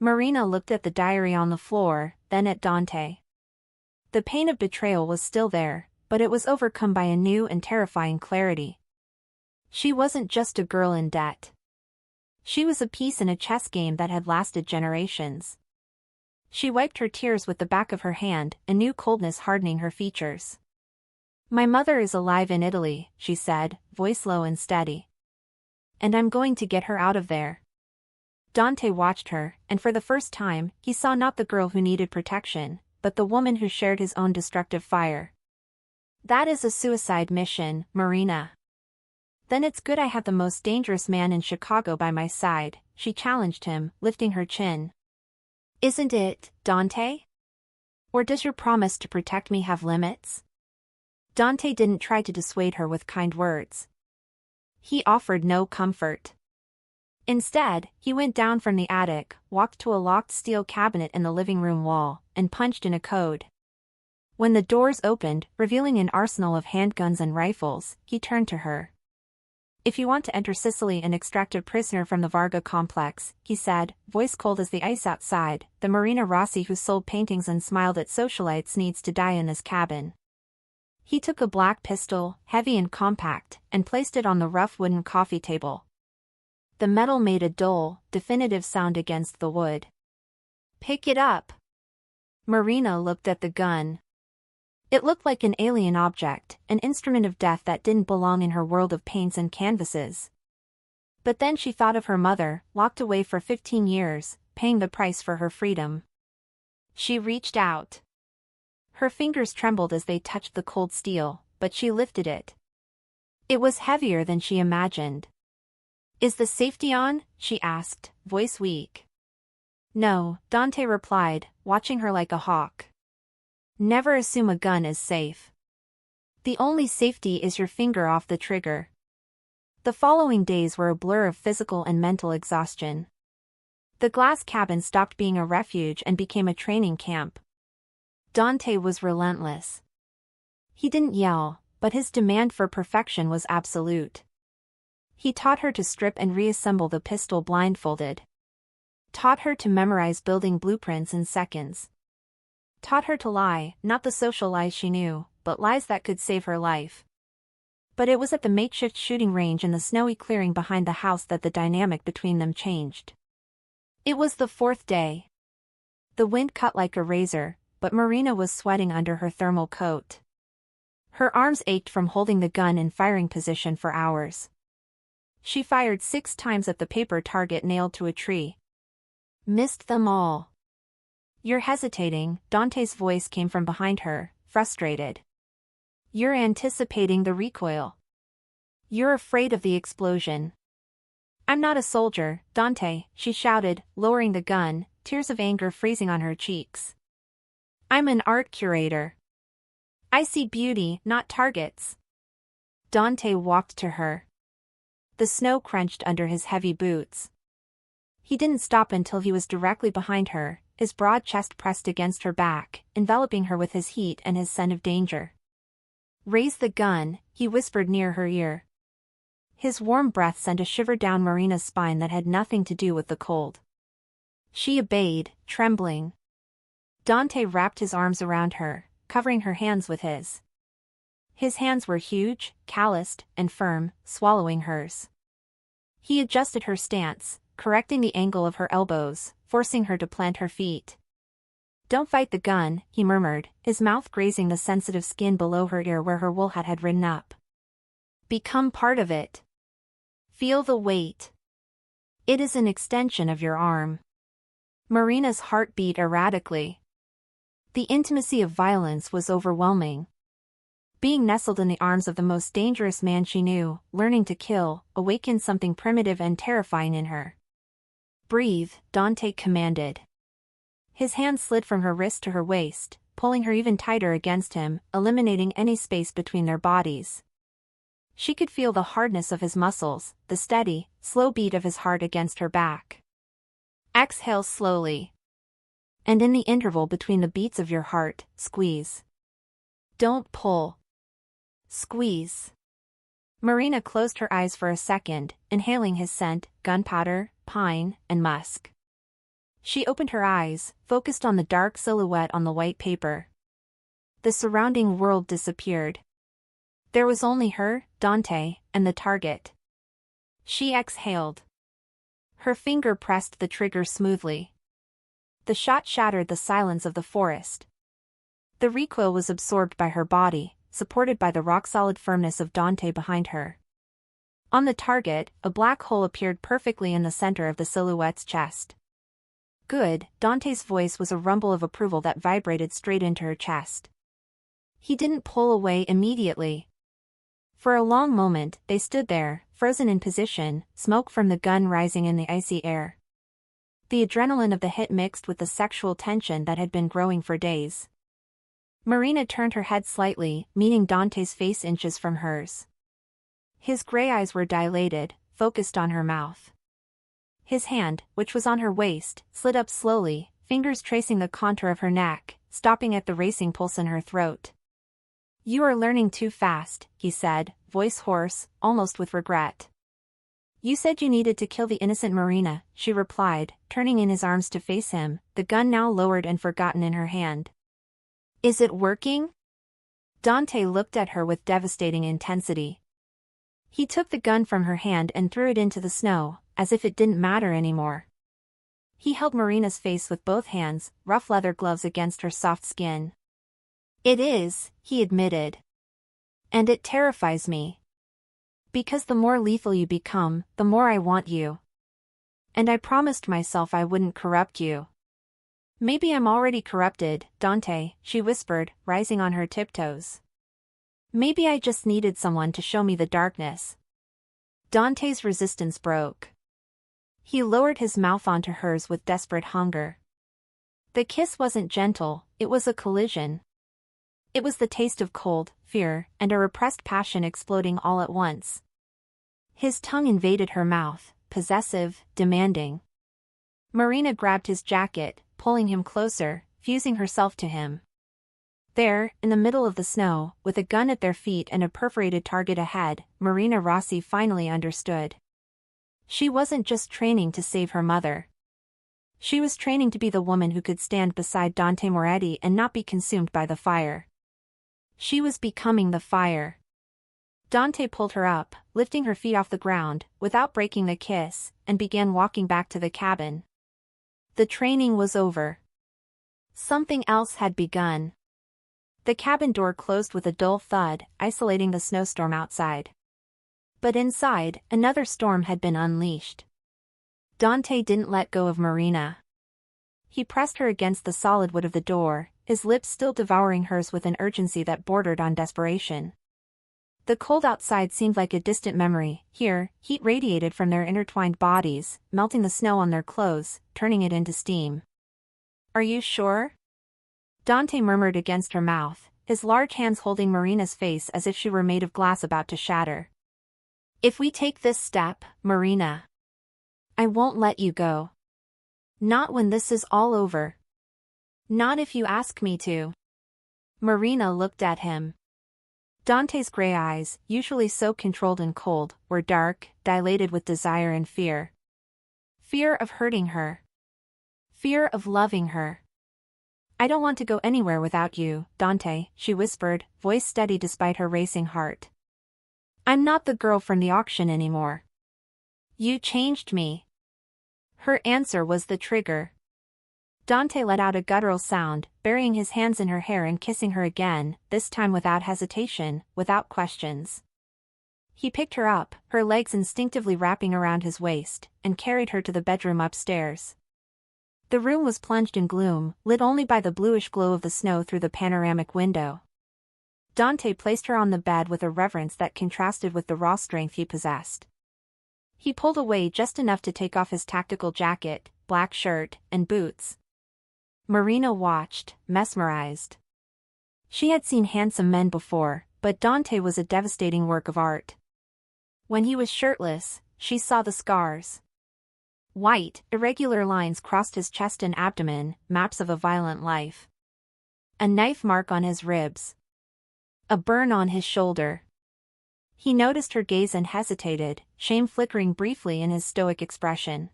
Marina looked at the diary on the floor, then at Dante. The pain of betrayal was still there, but it was overcome by a new and terrifying clarity. She wasn't just a girl in debt. She was a piece in a chess game that had lasted generations. She wiped her tears with the back of her hand, a new coldness hardening her features. My mother is alive in Italy, she said, voice low and steady. And I'm going to get her out of there. Dante watched her, and for the first time, he saw not the girl who needed protection, but the woman who shared his own destructive fire. That is a suicide mission, Marina. Then it's good I have the most dangerous man in Chicago by my side, she challenged him, lifting her chin. Isn't it, Dante? Or does your promise to protect me have limits? Dante didn't try to dissuade her with kind words. He offered no comfort. Instead, he went down from the attic, walked to a locked steel cabinet in the living room wall, and punched in a code. When the doors opened, revealing an arsenal of handguns and rifles, he turned to her. If you want to enter Sicily and extract a prisoner from the Varga complex, he said, voice cold as the ice outside, the Marina Rossi who sold paintings and smiled at socialites needs to die in this cabin. He took a black pistol, heavy and compact, and placed it on the rough wooden coffee table. The metal made a dull, definitive sound against the wood. Pick it up. Marina looked at the gun. It looked like an alien object, an instrument of death that didn't belong in her world of paints and canvases. But then she thought of her mother, locked away for 15 years, paying the price for her freedom. She reached out. Her fingers trembled as they touched the cold steel, but she lifted it. It was heavier than she imagined. Is the safety on? She asked, voice weak. No, Dante replied, watching her like a hawk. Never assume a gun is safe. The only safety is your finger off the trigger. The following days were a blur of physical and mental exhaustion. The glass cabin stopped being a refuge and became a training camp. Dante was relentless. He didn't yell, but his demand for perfection was absolute. He taught her to strip and reassemble the pistol blindfolded. Taught her to memorize building blueprints in seconds. Taught her to lie, not the social lies she knew, but lies that could save her life. But it was at the makeshift shooting range in the snowy clearing behind the house that the dynamic between them changed. It was the fourth day. The wind cut like a razor, but Marina was sweating under her thermal coat. Her arms ached from holding the gun in firing position for hours. She fired 6 times at the paper target nailed to a tree. Missed them all. You're hesitating, Dante's voice came from behind her, frustrated. You're anticipating the recoil. You're afraid of the explosion. I'm not a soldier, Dante, she shouted, lowering the gun, tears of anger freezing on her cheeks. I'm an art curator. I see beauty, not targets. Dante walked to her. The snow crunched under his heavy boots. He didn't stop until he was directly behind her, his broad chest pressed against her back, enveloping her with his heat and his scent of danger. Raise the gun, he whispered near her ear. His warm breath sent a shiver down Marina's spine that had nothing to do with the cold. She obeyed, trembling. Dante wrapped his arms around her, covering her hands with his. His hands were huge, calloused, and firm, swallowing hers. He adjusted her stance, correcting the angle of her elbows, forcing her to plant her feet. Don't fight the gun, he murmured, his mouth grazing the sensitive skin below her ear where her wool hat had ridden up. Become part of it. Feel the weight. It is an extension of your arm. Marina's heart beat erratically. The intimacy of violence was overwhelming. Being nestled in the arms of the most dangerous man she knew, learning to kill, awakened something primitive and terrifying in her. "Breathe," Dante commanded. His hand slid from her wrist to her waist, pulling her even tighter against him, eliminating any space between their bodies. She could feel the hardness of his muscles, the steady, slow beat of his heart against her back. "Exhale slowly. And in the interval between the beats of your heart, squeeze. Don't pull. Squeeze." Marina closed her eyes for a second, inhaling his scent, gunpowder, pine, and musk. She opened her eyes, focused on the dark silhouette on the white paper. The surrounding world disappeared. There was only her, Dante, and the target. She exhaled. Her finger pressed the trigger smoothly. The shot shattered the silence of the forest. The recoil was absorbed by her body, supported by the rock-solid firmness of Dante behind her. On the target, a black hole appeared perfectly in the center of the silhouette's chest. "Good," Dante's voice was a rumble of approval that vibrated straight into her chest. He didn't pull away immediately. For a long moment, they stood there, frozen in position, smoke from the gun rising in the icy air. The adrenaline of the hit mixed with the sexual tension that had been growing for days. Marina turned her head slightly, meeting Dante's face inches from hers. His gray eyes were dilated, focused on her mouth. His hand, which was on her waist, slid up slowly, fingers tracing the contour of her neck, stopping at the racing pulse in her throat. "You are learning too fast," he said, voice hoarse, almost with regret. "You said you needed to kill the innocent Marina," she replied, turning in his arms to face him, the gun now lowered and forgotten in her hand. "Is it working?" Dante looked at her with devastating intensity. He took the gun from her hand and threw it into the snow, as if it didn't matter anymore. He held Marina's face with both hands, rough leather gloves against her soft skin. "It is," he admitted. "And it terrifies me. Because the more lethal you become, the more I want you. And I promised myself I wouldn't corrupt you." "Maybe I'm already corrupted, Dante," she whispered, rising on her tiptoes. "Maybe I just needed someone to show me the darkness." Dante's resistance broke. He lowered his mouth onto hers with desperate hunger. The kiss wasn't gentle, it was a collision. It was the taste of cold, fear, and a repressed passion exploding all at once. His tongue invaded her mouth, possessive, demanding. Marina grabbed his jacket, pulling him closer, fusing herself to him. There, in the middle of the snow, with a gun at their feet and a perforated target ahead, Marina Rossi finally understood. She wasn't just training to save her mother. She was training to be the woman who could stand beside Dante Moretti and not be consumed by the fire. She was becoming the fire. Dante pulled her up, lifting her feet off the ground, without breaking the kiss, and began walking back to the cabin. The training was over. Something else had begun. The cabin door closed with a dull thud, isolating the snowstorm outside. But inside, another storm had been unleashed. Dante didn't let go of Marina. He pressed her against the solid wood of the door, his lips still devouring hers with an urgency that bordered on desperation. The cold outside seemed like a distant memory. Here, heat radiated from their intertwined bodies, melting the snow on their clothes, turning it into steam. "Are you sure?" Dante murmured against her mouth, his large hands holding Marina's face as if she were made of glass about to shatter. "If we take this step, Marina, I won't let you go. Not when this is all over. Not if you ask me to." Marina looked at him. Dante's gray eyes, usually so controlled and cold, were dark, dilated with desire and fear. Fear of hurting her. Fear of loving her. "I don't want to go anywhere without you, Dante," she whispered, voice steady despite her racing heart. "I'm not the girl from the auction anymore. You changed me." Her answer was the trigger. Dante let out a guttural sound, burying his hands in her hair and kissing her again, this time without hesitation, without questions. He picked her up, her legs instinctively wrapping around his waist, and carried her to the bedroom upstairs. The room was plunged in gloom, lit only by the bluish glow of the snow through the panoramic window. Dante placed her on the bed with a reverence that contrasted with the raw strength he possessed. He pulled away just enough to take off his tactical jacket, black shirt, and boots. Marina watched, mesmerized. She had seen handsome men before, but Dante was a devastating work of art. When he was shirtless, she saw the scars. White, irregular lines crossed his chest and abdomen, maps of a violent life. A knife mark on his ribs. A burn on his shoulder. He noticed her gaze and hesitated, shame flickering briefly in his stoic expression.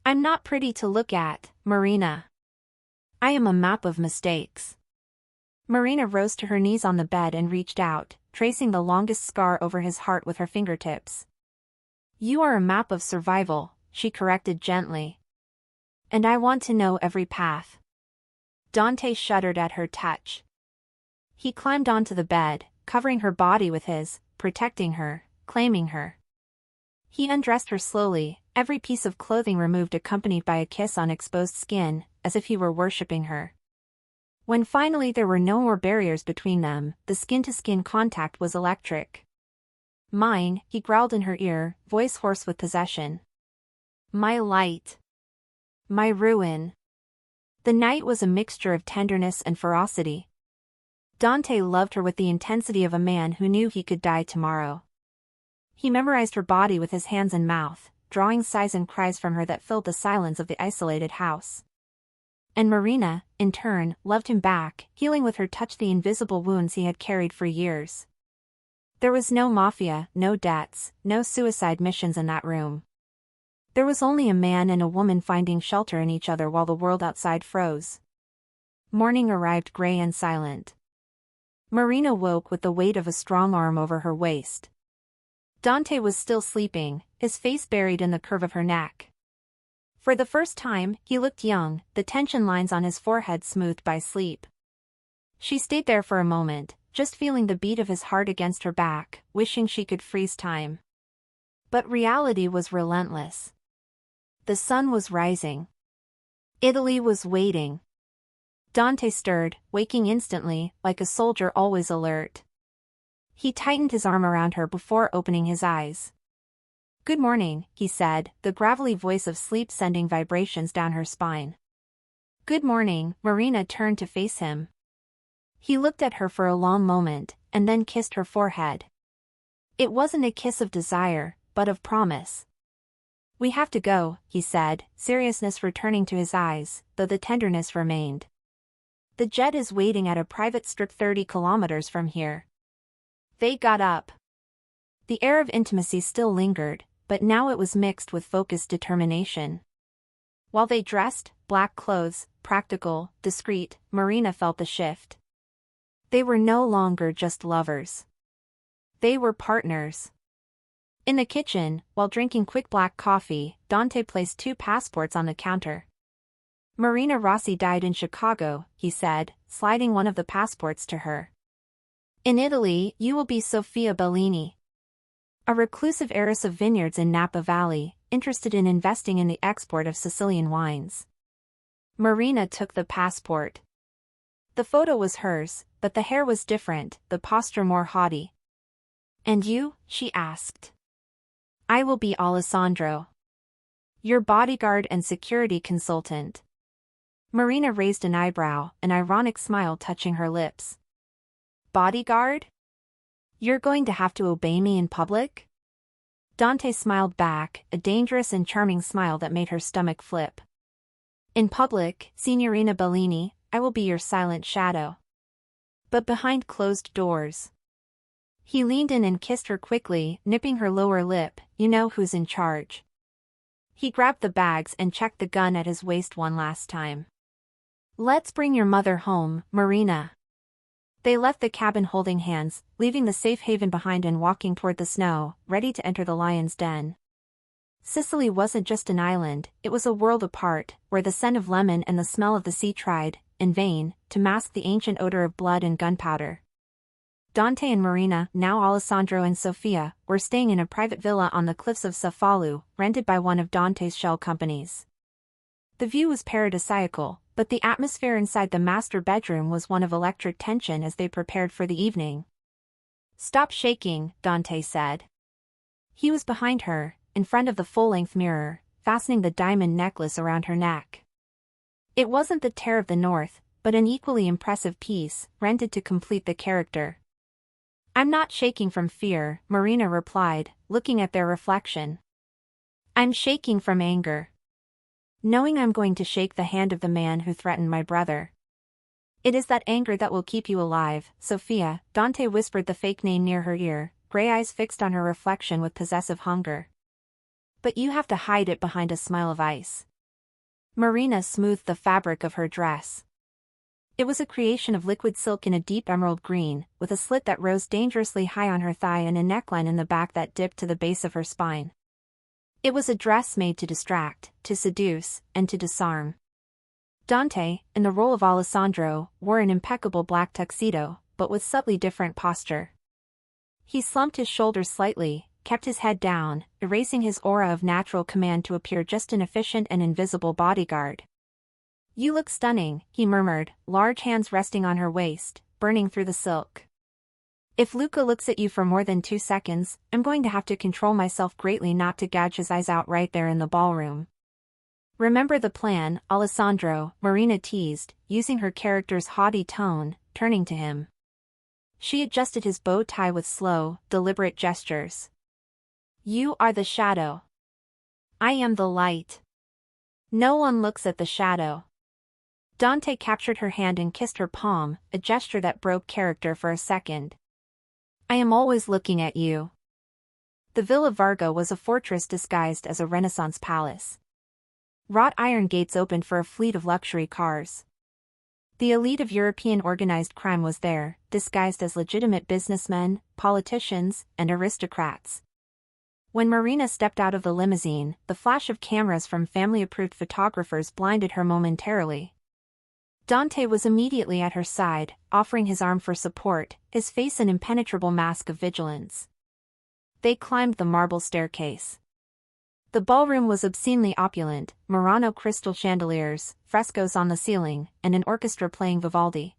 "I'm not pretty to look at, Marina. I am a map of mistakes." Marina rose to her knees on the bed and reached out, tracing the longest scar over his heart with her fingertips. "You are a map of survival," she corrected gently. "And I want to know every path." Dante shuddered at her touch. He climbed onto the bed, covering her body with his, protecting her, claiming her. He undressed her slowly, every piece of clothing removed accompanied by a kiss on exposed skin, as if he were worshipping her. When finally there were no more barriers between them, the skin-to-skin contact was electric. "Mine," he growled in her ear, voice hoarse with possession. "My light. My ruin." The night was a mixture of tenderness and ferocity. Dante loved her with the intensity of a man who knew he could die tomorrow. He memorized her body with his hands and mouth, drawing sighs and cries from her that filled the silence of the isolated house. And Marina, in turn, loved him back, healing with her touch the invisible wounds he had carried for years. There was no mafia, no debts, no suicide missions in that room. There was only a man and a woman finding shelter in each other while the world outside froze. Morning arrived gray and silent. Marina woke with the weight of a strong arm over her waist. Dante was still sleeping, his face buried in the curve of her neck. For the first time, he looked young, the tension lines on his forehead smoothed by sleep. She stayed there for a moment, just feeling the beat of his heart against her back, wishing she could freeze time. But reality was relentless. The sun was rising. Italy was waiting. Dante stirred, waking instantly, like a soldier always alert. He tightened his arm around her before opening his eyes. "Good morning," he said, the gravelly voice of sleep sending vibrations down her spine. "Good morning." Marina turned to face him. He looked at her for a long moment, and then kissed her forehead. It wasn't a kiss of desire, but of promise. "We have to go," he said, seriousness returning to his eyes, though the tenderness remained. "The jet is waiting at a private strip 30 kilometers from here." They got up. The air of intimacy still lingered, but now it was mixed with focused determination. While they dressed, black clothes, practical, discreet, Marina felt the shift. They were no longer just lovers. They were partners. In the kitchen, while drinking quick black coffee, Dante placed 2 passports on the counter. "Marina Rossi died in Chicago," he said, sliding one of the passports to her. "In Italy, you will be Sofia Bellini, a reclusive heiress of vineyards in Napa Valley, interested in investing in the export of Sicilian wines." Marina took the passport. The photo was hers, but the hair was different, the posture more haughty. "And you?" she asked. "I will be Alessandro, your bodyguard and security consultant." Marina raised an eyebrow, an ironic smile touching her lips. "Bodyguard? You're going to have to obey me in public?" Dante smiled back, a dangerous and charming smile that made her stomach flip. "In public, Signorina Bellini, I will be your silent shadow. But behind closed doors." He leaned in and kissed her quickly, nipping her lower lip. "You know who's in charge." He grabbed the bags and checked the gun at his waist one last time. "Let's bring your mother home, Marina." They left the cabin holding hands, leaving the safe haven behind and walking toward the snow, ready to enter the lion's den. Sicily wasn't just an island, it was a world apart, where the scent of lemon and the smell of the sea tried, in vain, to mask the ancient odor of blood and gunpowder. Dante and Marina, now Alessandro and Sofia, were staying in a private villa on the cliffs of Cefalu, rented by one of Dante's shell companies. The view was paradisiacal, but the atmosphere inside the master bedroom was one of electric tension as they prepared for the evening. "Stop shaking," Dante said. He was behind her, in front of the full-length mirror, fastening the diamond necklace around her neck. It wasn't the tear of the North, but an equally impressive piece, rented to complete the character. "I'm not shaking from fear," Marina replied, looking at their reflection. "I'm shaking from anger. Knowing I'm going to shake the hand of the man who threatened my brother. It is that anger that will keep you alive, Sophia," Dante whispered the fake name near her ear, gray eyes fixed on her reflection with possessive hunger. "But you have to hide it behind a smile of ice." Marina smoothed the fabric of her dress. It was a creation of liquid silk in a deep emerald green, with a slit that rose dangerously high on her thigh and a neckline in the back that dipped to the base of her spine. It was a dress made to distract, to seduce, and to disarm. Dante, in the role of Alessandro, wore an impeccable black tuxedo, but with subtly different posture. He slumped his shoulders slightly, kept his head down, erasing his aura of natural command to appear just an efficient and invisible bodyguard. "You look stunning," he murmured, large hands resting on her waist, burning through the silk. "If Luca looks at you for more than 2 seconds, I'm going to have to control myself greatly not to gouge his eyes out right there in the ballroom." "Remember the plan, Alessandro," Marina teased, using her character's haughty tone, turning to him. She adjusted his bow tie with slow, deliberate gestures. "You are the shadow. I am the light. No one looks at the shadow." Dante captured her hand and kissed her palm, a gesture that broke character for a second. "I am always looking at you." The Villa Varga was a fortress disguised as a Renaissance palace. Wrought iron gates opened for a fleet of luxury cars. The elite of European organized crime was there, disguised as legitimate businessmen, politicians, and aristocrats. When Marina stepped out of the limousine, the flash of cameras from family-approved photographers blinded her momentarily. Dante was immediately at her side, offering his arm for support, his face an impenetrable mask of vigilance. They climbed the marble staircase. The ballroom was obscenely opulent, Murano crystal chandeliers, frescoes on the ceiling, and an orchestra playing Vivaldi.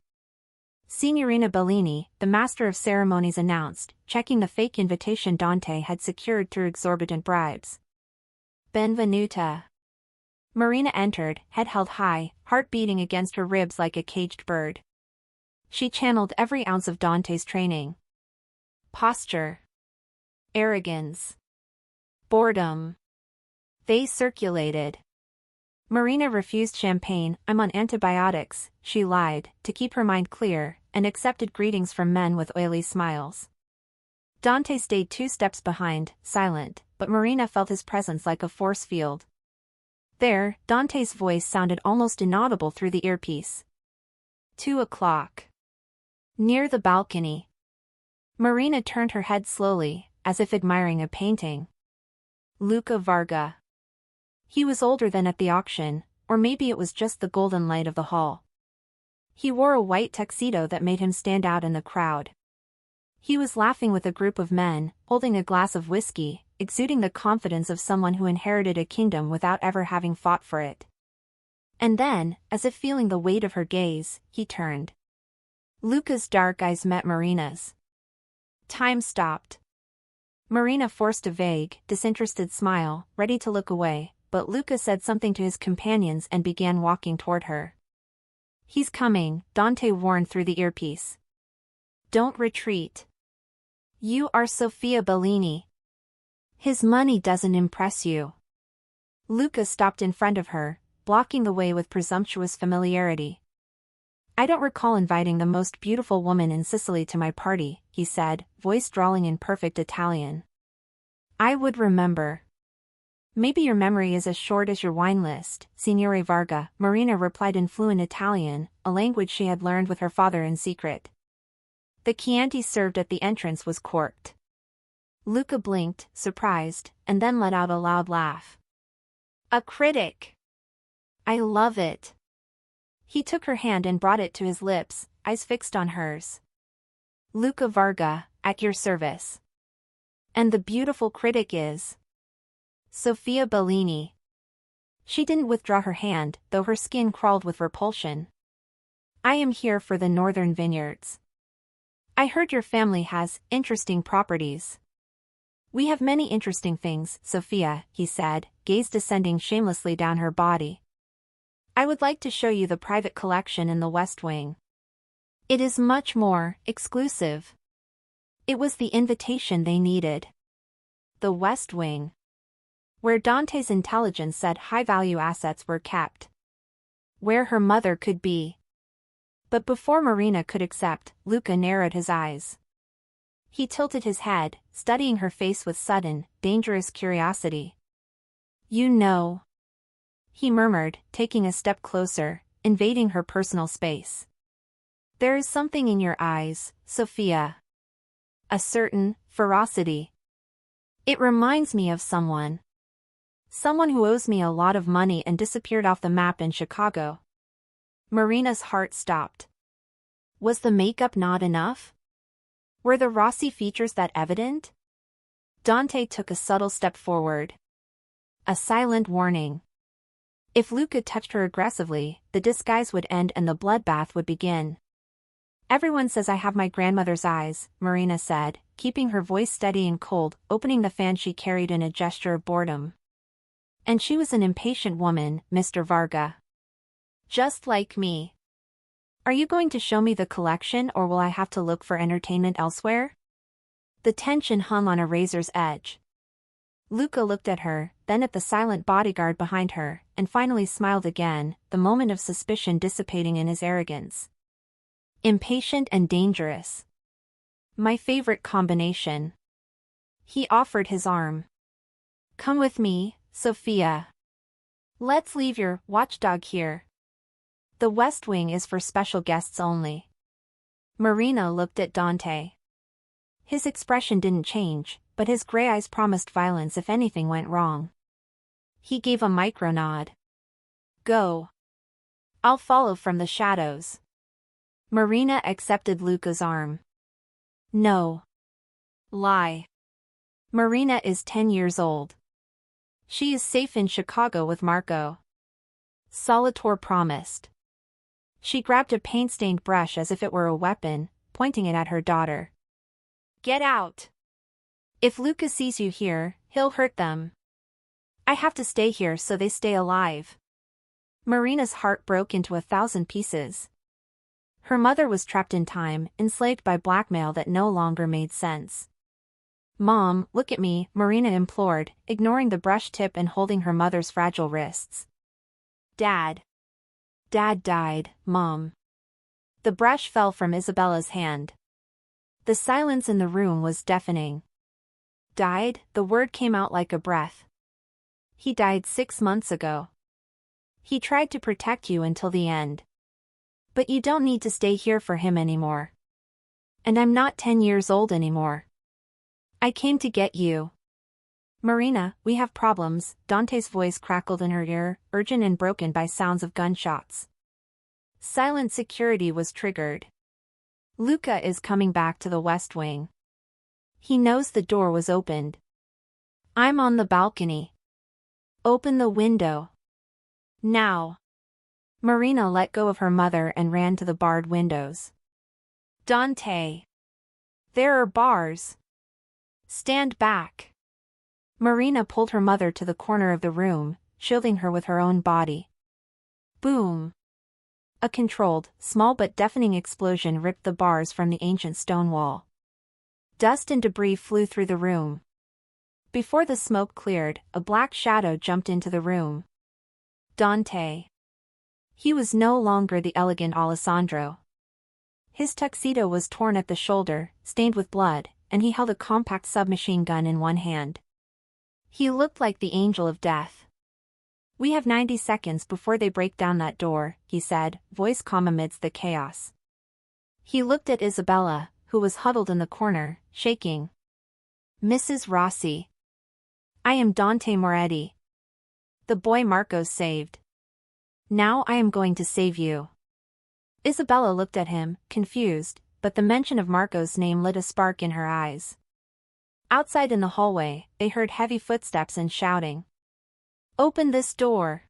Signorina Bellini, the master of ceremonies, announced, checking the fake invitation Dante had secured through exorbitant bribes. "Benvenuta." Marina entered, head held high, heart beating against her ribs like a caged bird. She channeled every ounce of Dante's training. Posture. Arrogance. Boredom. They circulated. Marina refused champagne. "I'm on antibiotics," she lied, to keep her mind clear, and accepted greetings from men with oily smiles. Dante stayed 2 steps behind, silent, but Marina felt his presence like a force field. There, Dante's voice sounded almost inaudible through the earpiece. 2 o'clock. Near the balcony. Marina turned her head slowly, as if admiring a painting. Luca Varga. He was older than at the auction, or maybe it was just the golden light of the hall. He wore a white tuxedo that made him stand out in the crowd. He was laughing with a group of men, holding a glass of whiskey, exuding the confidence of someone who inherited a kingdom without ever having fought for it. And then, as if feeling the weight of her gaze, he turned. Luca's dark eyes met Marina's. Time stopped. Marina forced a vague, disinterested smile, ready to look away, but Luca said something to his companions and began walking toward her. "He's coming," Dante warned through the earpiece. "Don't retreat. You are Sophia Bellini. His money doesn't impress you." Luca stopped in front of her, blocking the way with presumptuous familiarity. "I don't recall inviting the most beautiful woman in Sicily to my party," he said, voice drawling in perfect Italian. "I would remember." "Maybe your memory is as short as your wine list, Signore Varga," Marina replied in fluent Italian, a language she had learned with her father in secret. The Chianti served at the entrance was corked. Luca blinked, surprised, and then let out a loud laugh. "A critic! I love it." He took her hand and brought it to his lips, eyes fixed on hers. "Luca Varga, at your service." "And the beautiful critic is?" "Sophia Bellini." She didn't withdraw her hand, though her skin crawled with repulsion. I am here for the northern vineyards. I heard your family has interesting properties. We have many interesting things, Sophia, he said, gaze descending shamelessly down her body. I would like to show you the private collection in the West Wing. It is much more exclusive. It was the invitation they needed. The West Wing, where Dante's intelligence said high-value assets were kept. Where her mother could be. But before Marina could accept, Luca narrowed his eyes. He tilted his head, studying her face with sudden, dangerous curiosity. You know, he murmured, taking a step closer, invading her personal space. There is something in your eyes, Sophia. A certain ferocity. It reminds me of someone. Someone who owes me a lot of money and disappeared off the map in Chicago. Marina's heart stopped. Was the makeup not enough? Were the Rossi features that evident? Dante took a subtle step forward. A silent warning. If Luca touched her aggressively, the disguise would end and the bloodbath would begin. Everyone says I have my grandmother's eyes, Marina said, keeping her voice steady and cold, opening the fan she carried in a gesture of boredom. And she was an impatient woman, Mr. Varga. Just like me. Are you going to show me the collection or will I have to look for entertainment elsewhere? The tension hung on a razor's edge. Luca looked at her, then at the silent bodyguard behind her, and finally smiled again, the moment of suspicion dissipating in his arrogance. Impatient and dangerous. My favorite combination. He offered his arm. Come with me, Sophia. Let's leave your watchdog here. The West Wing is for special guests only. Marina looked at Dante. His expression didn't change, but his gray eyes promised violence if anything went wrong. He gave a micro-nod. Go. I'll follow from the shadows. Marina accepted Luca's arm. No. Lie. Marina is 10 years old. She is safe in Chicago with Marco. Solitor promised. She grabbed a paint-stained brush as if it were a weapon, pointing it at her daughter. Get out. If Luca sees you here, he'll hurt them. I have to stay here so they stay alive. Marina's heart broke into 1,000 pieces. Her mother was trapped in time, enslaved by blackmail that no longer made sense. Mom, look at me, Marina implored, ignoring the brush tip and holding her mother's fragile wrists. Dad. Dad died, Mom. The brush fell from Isabella's hand. The silence in the room was deafening. Died, the word came out like a breath. He died 6 months ago. He tried to protect you until the end. But you don't need to stay here for him anymore. And I'm not 10 years old anymore. I came to get you. Marina, we have problems, Dante's voice crackled in her ear, urgent and broken by sounds of gunshots. Silent security was triggered. Luca is coming back to the West Wing. He knows the door was opened. I'm on the balcony. Open the window. Now. Marina let go of her mother and ran to the barred windows. Dante. There are bars. Stand back. Marina pulled her mother to the corner of the room, shielding her with her own body. Boom. A controlled, small but deafening explosion ripped the bars from the ancient stone wall. Dust and debris flew through the room. Before the smoke cleared, a black shadow jumped into the room. Dante. He was no longer the elegant Alessandro. His tuxedo was torn at the shoulder, stained with blood, and he held a compact submachine gun in one hand. He looked like the angel of death. We have 90 seconds before they break down that door, he said, voice calm amidst the chaos. He looked at Isabella, who was huddled in the corner, shaking. Mrs. Rossi. I am Dante Moretti. The boy Marco's saved. Now I am going to save you. Isabella looked at him, confused, but the mention of Marco's name lit a spark in her eyes. Outside in the hallway, they heard heavy footsteps and shouting. Open this door.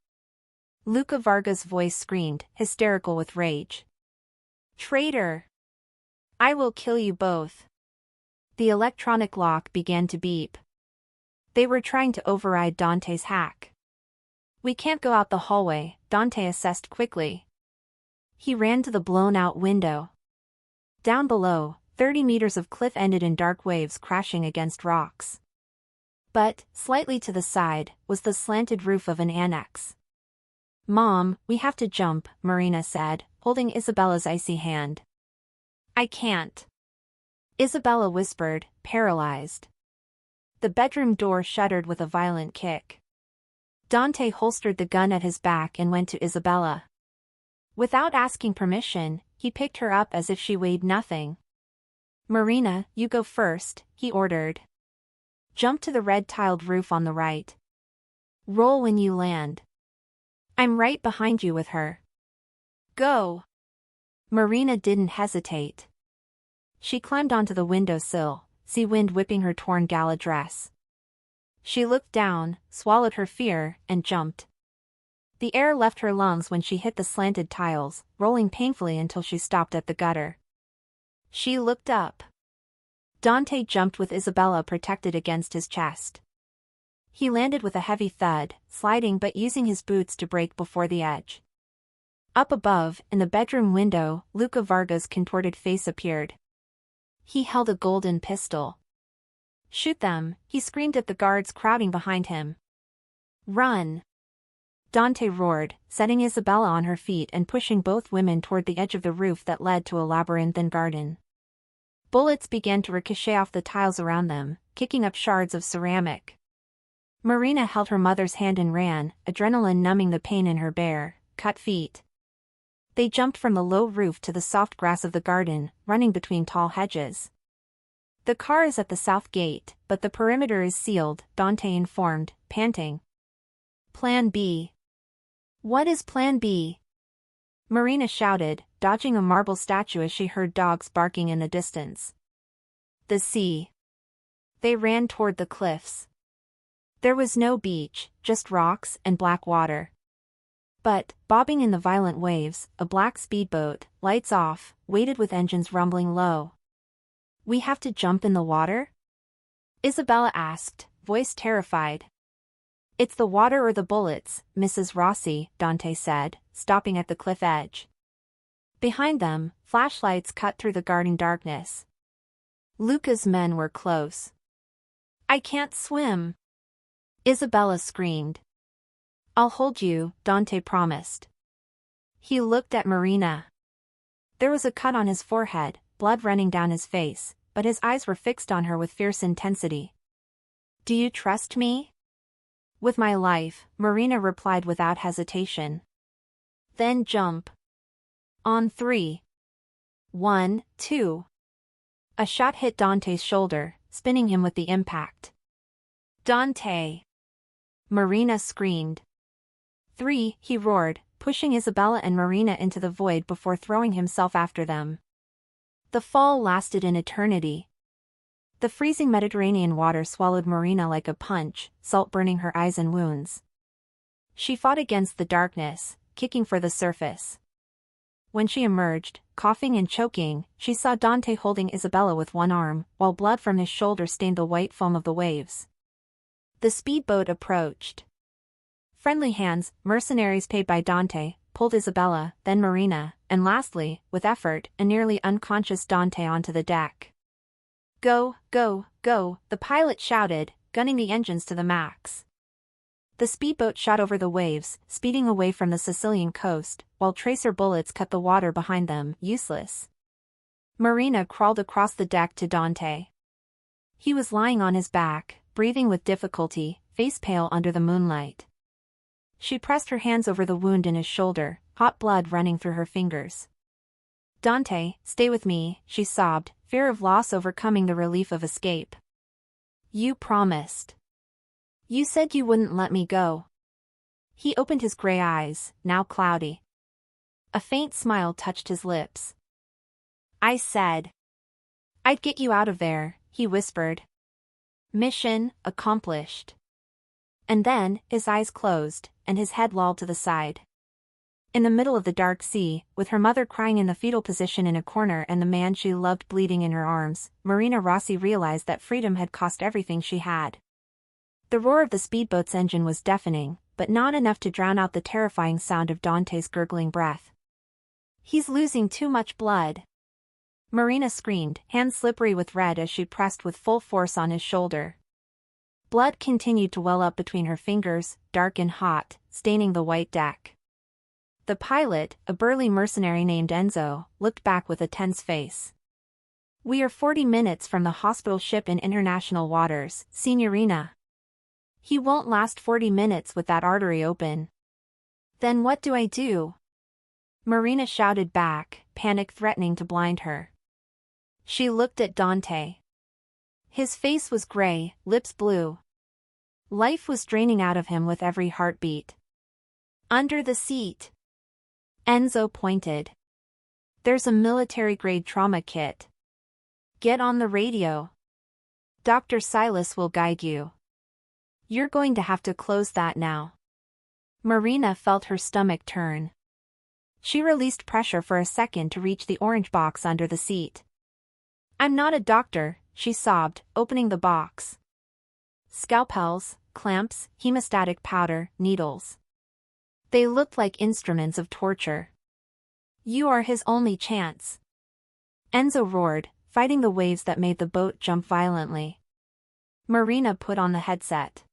Luca Varga's voice screamed, hysterical with rage. Traitor! I will kill you both. The electronic lock began to beep. They were trying to override Dante's hack. We can't go out the hallway, Dante assessed quickly. He ran to the blown-out window. Down below, 30 meters of cliff ended in dark waves crashing against rocks. But, slightly to the side, was the slanted roof of an annex. Mom, we have to jump, Marina said, holding Isabella's icy hand. I can't. Isabella whispered, paralyzed. The bedroom door shuddered with a violent kick. Dante holstered the gun at his back and went to Isabella. Without asking permission, he picked her up as if she weighed nothing. Marina, you go first, he ordered. Jump to the red-tiled roof on the right. Roll when you land. I'm right behind you with her. Go. Marina didn't hesitate. She climbed onto the windowsill, sea wind whipping her torn gala dress. She looked down, swallowed her fear, and jumped. The air left her lungs when she hit the slanted tiles, rolling painfully until she stopped at the gutter. She looked up. Dante jumped with Isabella protected against his chest. He landed with a heavy thud, sliding but using his boots to break before the edge. Up above, in the bedroom window, Luca Varga's contorted face appeared. He held a golden pistol. Shoot them, he screamed at the guards crowding behind him. Run! Dante roared, setting Isabella on her feet and pushing both women toward the edge of the roof that led to a labyrinthine garden. Bullets began to ricochet off the tiles around them, kicking up shards of ceramic. Marina held her mother's hand and ran, adrenaline numbing the pain in her bare, cut feet. They jumped from the low roof to the soft grass of the garden, running between tall hedges. The car is at the south gate, but the perimeter is sealed, Dante informed, panting. Plan B. What is Plan B? Marina shouted, dodging a marble statue as she heard dogs barking in the distance. The sea. They ran toward the cliffs. There was no beach, just rocks and black water. But, bobbing in the violent waves, a black speedboat, lights off, waited with engines rumbling low. We have to jump in the water? Isabella asked, voice terrified. It's the water or the bullets, Mrs. Rossi, Dante said, stopping at the cliff edge. Behind them, flashlights cut through the garden darkness. Luca's men were close. I can't swim. Isabella screamed. I'll hold you, Dante promised. He looked at Marina. There was a cut on his forehead, blood running down his face, but his eyes were fixed on her with fierce intensity. Do you trust me? With my life, Marina replied without hesitation. Then jump. On 3. 1, 2. A shot hit Dante's shoulder, spinning him with the impact. Dante! Marina screamed. 3, he roared, pushing Isabella and Marina into the void before throwing himself after them. The fall lasted an eternity. The freezing Mediterranean water swallowed Marina like a punch, salt burning her eyes and wounds. She fought against the darkness, kicking for the surface. When she emerged, coughing and choking, she saw Dante holding Isabella with one arm, while blood from his shoulder stained the white foam of the waves. The speedboat approached. Friendly hands, mercenaries paid by Dante, pulled Isabella, then Marina, and lastly, with effort, a nearly unconscious Dante onto the deck. Go, go, go, the pilot shouted, gunning the engines to the max. The speedboat shot over the waves, speeding away from the Sicilian coast, while tracer bullets cut the water behind them, useless. Marina crawled across the deck to Dante. He was lying on his back, breathing with difficulty, face pale under the moonlight. She pressed her hands over the wound in his shoulder, hot blood running through her fingers. Dante, stay with me, she sobbed, fear of loss overcoming the relief of escape. You promised. You said you wouldn't let me go. He opened his gray eyes, now cloudy. A faint smile touched his lips. I said I'd get you out of there, he whispered. Mission accomplished. And then, his eyes closed, and his head lolled to the side. In the middle of the dark sea, with her mother crying in the fetal position in a corner and the man she loved bleeding in her arms, Marina Rossi realized that freedom had cost everything she had. The roar of the speedboat's engine was deafening, but not enough to drown out the terrifying sound of Dante's gurgling breath. "He's losing too much blood," Marina screamed, hands slippery with red as she pressed with full force on his shoulder. Blood continued to well up between her fingers, dark and hot, staining the white deck. The pilot, a burly mercenary named Enzo, looked back with a tense face. "We are 40 minutes from the hospital ship in international waters, Signorina. He won't last 40 minutes with that artery open." "Then what do I do?" Marina shouted back, panic threatening to blind her. She looked at Dante. His face was gray, lips blue. Life was draining out of him with every heartbeat. "Under the seat." Enzo pointed. "There's a military-grade trauma kit. Get on the radio. Dr. Silas will guide you. You're going to have to close that now." Marina felt her stomach turn. She released pressure for a second to reach the orange box under the seat. "I'm not a doctor," she sobbed, opening the box. Scalpels, clamps, hemostatic powder, needles. They looked like instruments of torture. "You are his only chance." Enzo roared, fighting the waves that made the boat jump violently. Marina put on the headset.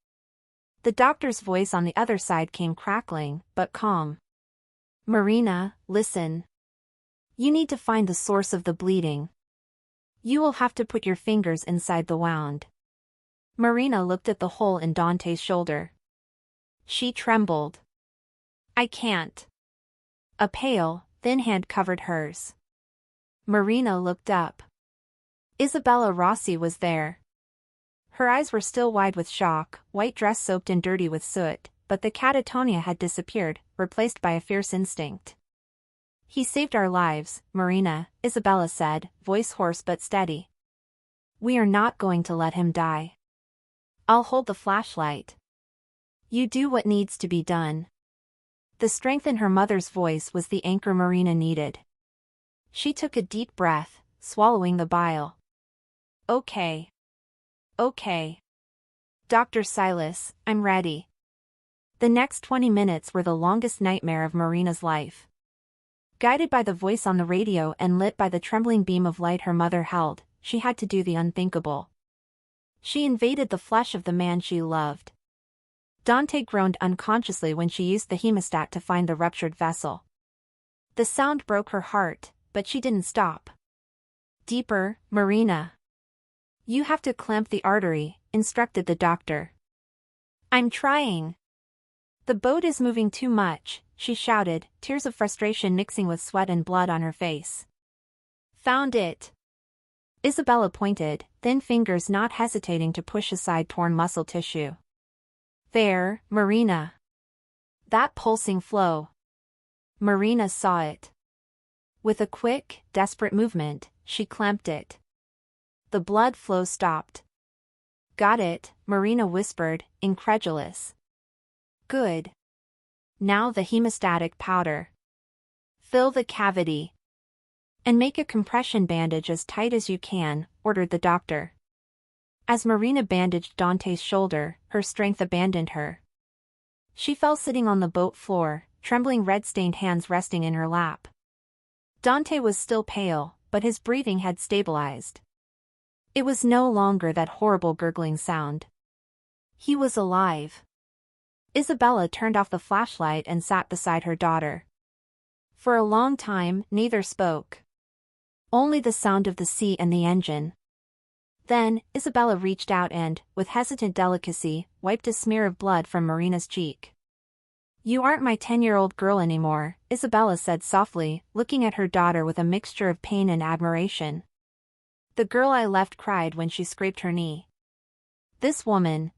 The doctor's voice on the other side came crackling, but calm. "Marina, listen. You need to find the source of the bleeding. You will have to put your fingers inside the wound." Marina looked at the hole in Dante's shoulder. She trembled. "I can't." A pale, thin hand covered hers. Marina looked up. Isabella Rossi was there. Her eyes were still wide with shock, white dress soaked and dirty with soot, but the catatonia had disappeared, replaced by a fierce instinct. "He saved our lives, Marina," Isabella said, voice hoarse but steady. "We are not going to let him die. I'll hold the flashlight. You do what needs to be done." The strength in her mother's voice was the anchor Marina needed. She took a deep breath, swallowing the bile. "Okay. Okay. Dr. Silas, I'm ready." The next 20 minutes were the longest nightmare of Marina's life. Guided by the voice on the radio and lit by the trembling beam of light her mother held, she had to do the unthinkable. She invaded the flesh of the man she loved. Dante groaned unconsciously when she used the hemostat to find the ruptured vessel. The sound broke her heart, but she didn't stop. "Deeper, Marina. You have to clamp the artery," instructed the doctor. "I'm trying." "The boat is moving too much," she shouted, tears of frustration mixing with sweat and blood on her face. "Found it." Isabella pointed, thin fingers not hesitating to push aside torn muscle tissue. "There, Marina. That pulsing flow." Marina saw it. With a quick, desperate movement, she clamped it. The blood flow stopped. "Got it," Marina whispered, incredulous. "Good. Now the hemostatic powder. Fill the cavity. And make a compression bandage as tight as you can," ordered the doctor. As Marina bandaged Dante's shoulder, her strength abandoned her. She fell sitting on the boat floor, trembling red-stained hands resting in her lap. Dante was still pale, but his breathing had stabilized. It was no longer that horrible gurgling sound. He was alive. Isabella turned off the flashlight and sat beside her daughter. For a long time, neither spoke. Only the sound of the sea and the engine. Then, Isabella reached out and, with hesitant delicacy, wiped a smear of blood from Marina's cheek. "You aren't my 10-year-old girl anymore," Isabella said softly, looking at her daughter with a mixture of pain and admiration. "The girl I left cried when she scraped her knee. This woman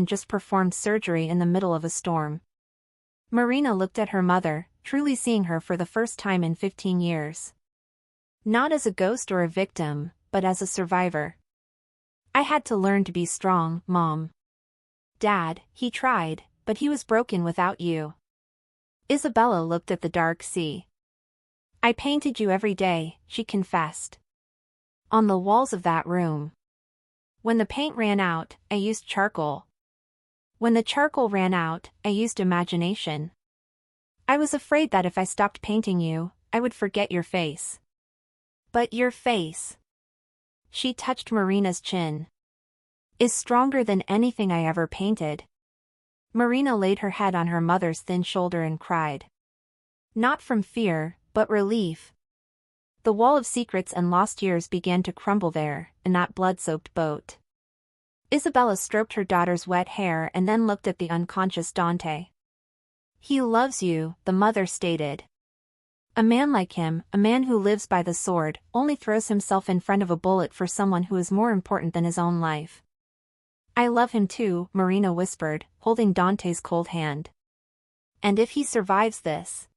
just performed surgery in the middle of a storm." Marina looked at her mother, truly seeing her for the first time in 15 years. Not as a ghost or a victim, but as a survivor. "I had to learn to be strong, Mom. Dad, he tried, but he was broken without you." Isabella looked at the dark sea. I painted you every day, she confessed. On the walls of that room. When the paint ran out, I used charcoal. When the charcoal ran out, I used imagination. I was afraid that if I stopped painting you, I would forget your face. But your face. She touched Marina's chin. Is stronger than anything I ever painted. Marina laid her head on her mother's thin shoulder and cried. Not from fear, but relief. The wall of secrets and lost years began to crumble there, in that blood-soaked boat. Isabella stroked her daughter's wet hair and then looked at the unconscious Dante. He loves you, the mother stated. A man like him, a man who lives by the sword, only throws himself in front of a bullet for someone who is more important than his own life. I love him too, Marina whispered, holding Dante's cold hand. And if he survives this,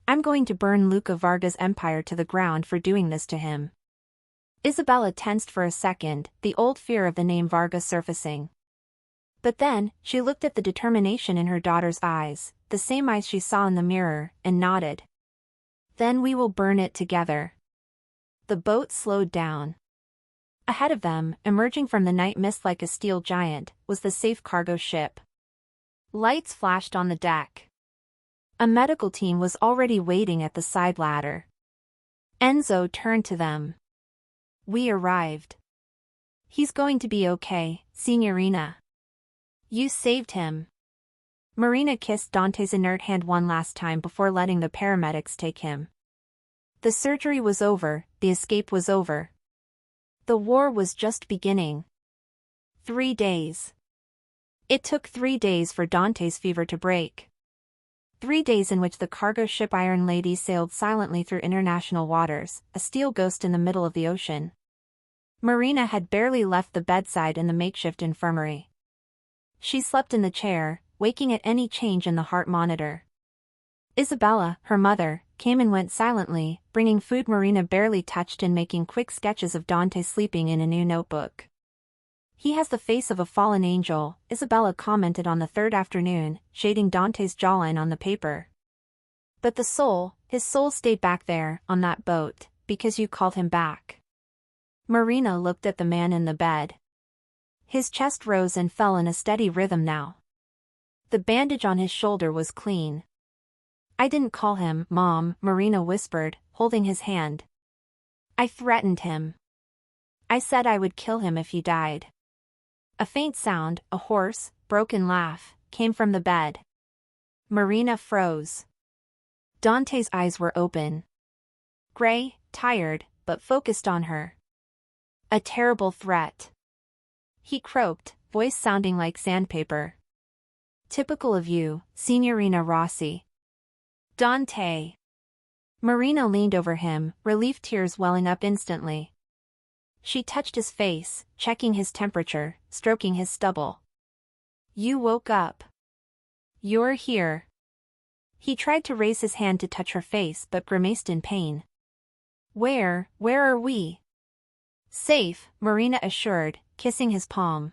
I'm going to burn Luca Varga's empire to the ground for doing this to him. Isabella tensed for a second, the old fear of the name Varga surfacing. But then, she looked at the determination in her daughter's eyes, the same eyes she saw in the mirror, and nodded. Then we will burn it together. The boat slowed down. Ahead of them, emerging from the night mist like a steel giant, was the safe cargo ship. Lights flashed on the deck. A medical team was already waiting at the side ladder. Enzo turned to them. We arrived. He's going to be okay, Signorina. You saved him. Marina kissed Dante's inert hand one last time before letting the paramedics take him. The surgery was over, the escape was over. The war was just beginning. 3 days. It took 3 days for Dante's fever to break. 3 days in which the cargo ship Iron Lady sailed silently through international waters, a steel ghost in the middle of the ocean. Marina had barely left the bedside in the makeshift infirmary. She slept in the chair, waking at any change in the heart monitor. Isabella, her mother, came and went silently, bringing food Marina barely touched and making quick sketches of Dante sleeping in a new notebook. He has the face of a fallen angel, Isabella commented on the third afternoon, shading Dante's jawline on the paper. But the soul, his soul stayed back there, on that boat, because you called him back. Marina looked at the man in the bed. His chest rose and fell in a steady rhythm now. The bandage on his shoulder was clean. I didn't call him, Mom, Marina whispered, holding his hand. I threatened him. I said I would kill him if he died. A faint sound, a hoarse, broken laugh, came from the bed. Marina froze. Dante's eyes were open. Gray, tired, but focused on her. A terrible threat. He croaked, voice sounding like sandpaper. Typical of you, Signorina Rossi. Dante. Marina leaned over him, relief tears welling up instantly. She touched his face, checking his temperature, stroking his stubble. You woke up. You're here. He tried to raise his hand to touch her face but grimaced in pain. Where are we? Safe, Marina assured, kissing his palm.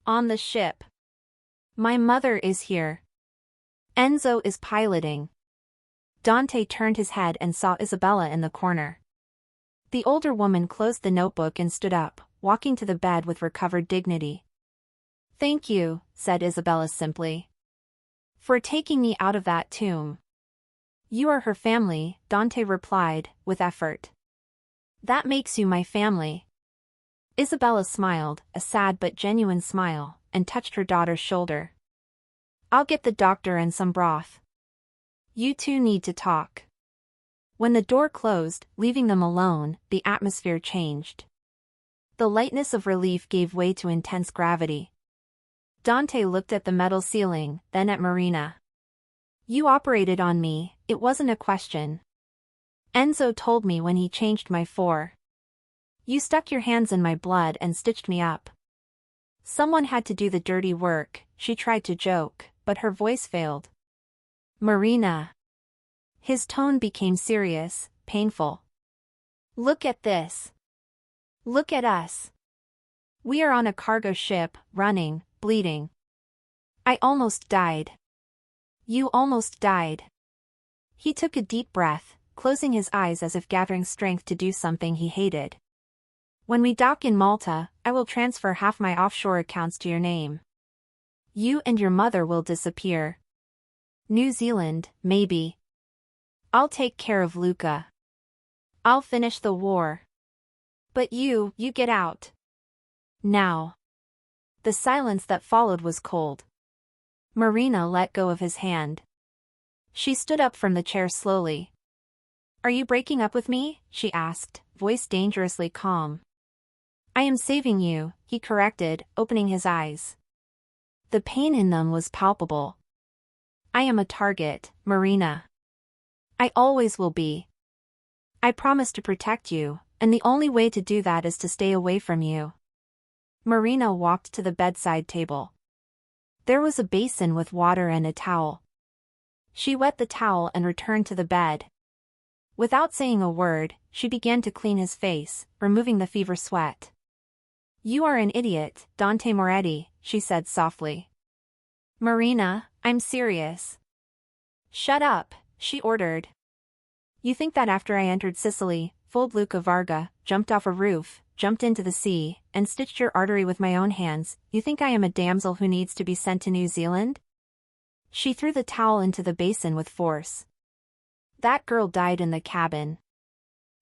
On the ship. My mother is here. Enzo is piloting. Dante turned his head and saw Isabella in the corner. The older woman closed the notebook and stood up, walking to the bed with recovered dignity. Thank you, said Isabella simply. For taking me out of that tomb. You are her family, Dante replied, with effort. That makes you my family. Isabella smiled, a sad but genuine smile, and touched her daughter's shoulder. I'll get the doctor and some broth. You two need to talk. When the door closed, leaving them alone, the atmosphere changed. The lightness of relief gave way to intense gravity. Dante looked at the metal ceiling, then at Marina. You operated on me, it wasn't a question. Enzo told me when he changed my four. You stuck your hands in my blood and stitched me up. Someone had to do the dirty work, she tried to joke, but her voice failed. Marina. His tone became serious, painful. Look at this. Look at us. We are on a cargo ship, running, bleeding. I almost died. You almost died. He took a deep breath, closing his eyes as if gathering strength to do something he hated. When we dock in Malta, I will transfer half my offshore accounts to your name. You and your mother will disappear. New Zealand, maybe. I'll take care of Luca. I'll finish the war. But you get out. Now. The silence that followed was cold. Marina let go of his hand. She stood up from the chair slowly. Are you breaking up with me? She asked, voice dangerously calm. I am saving you, he corrected, opening his eyes. The pain in them was palpable. I am a target, Marina. I always will be. I promise to protect you, and the only way to do that is to stay away from you. Marina walked to the bedside table. There was a basin with water and a towel. She wet the towel and returned to the bed. Without saying a word, she began to clean his face, removing the fever sweat. You are an idiot, Dante Moretti, she said softly. Marina, I'm serious. Shut up, she ordered. You think that after I entered Sicily, fooled Luca Varga, jumped off a roof, jumped into the sea, and stitched your artery with my own hands, you think I am a damsel who needs to be sent to New Zealand? She threw the towel into the basin with force. That girl died in the cabin.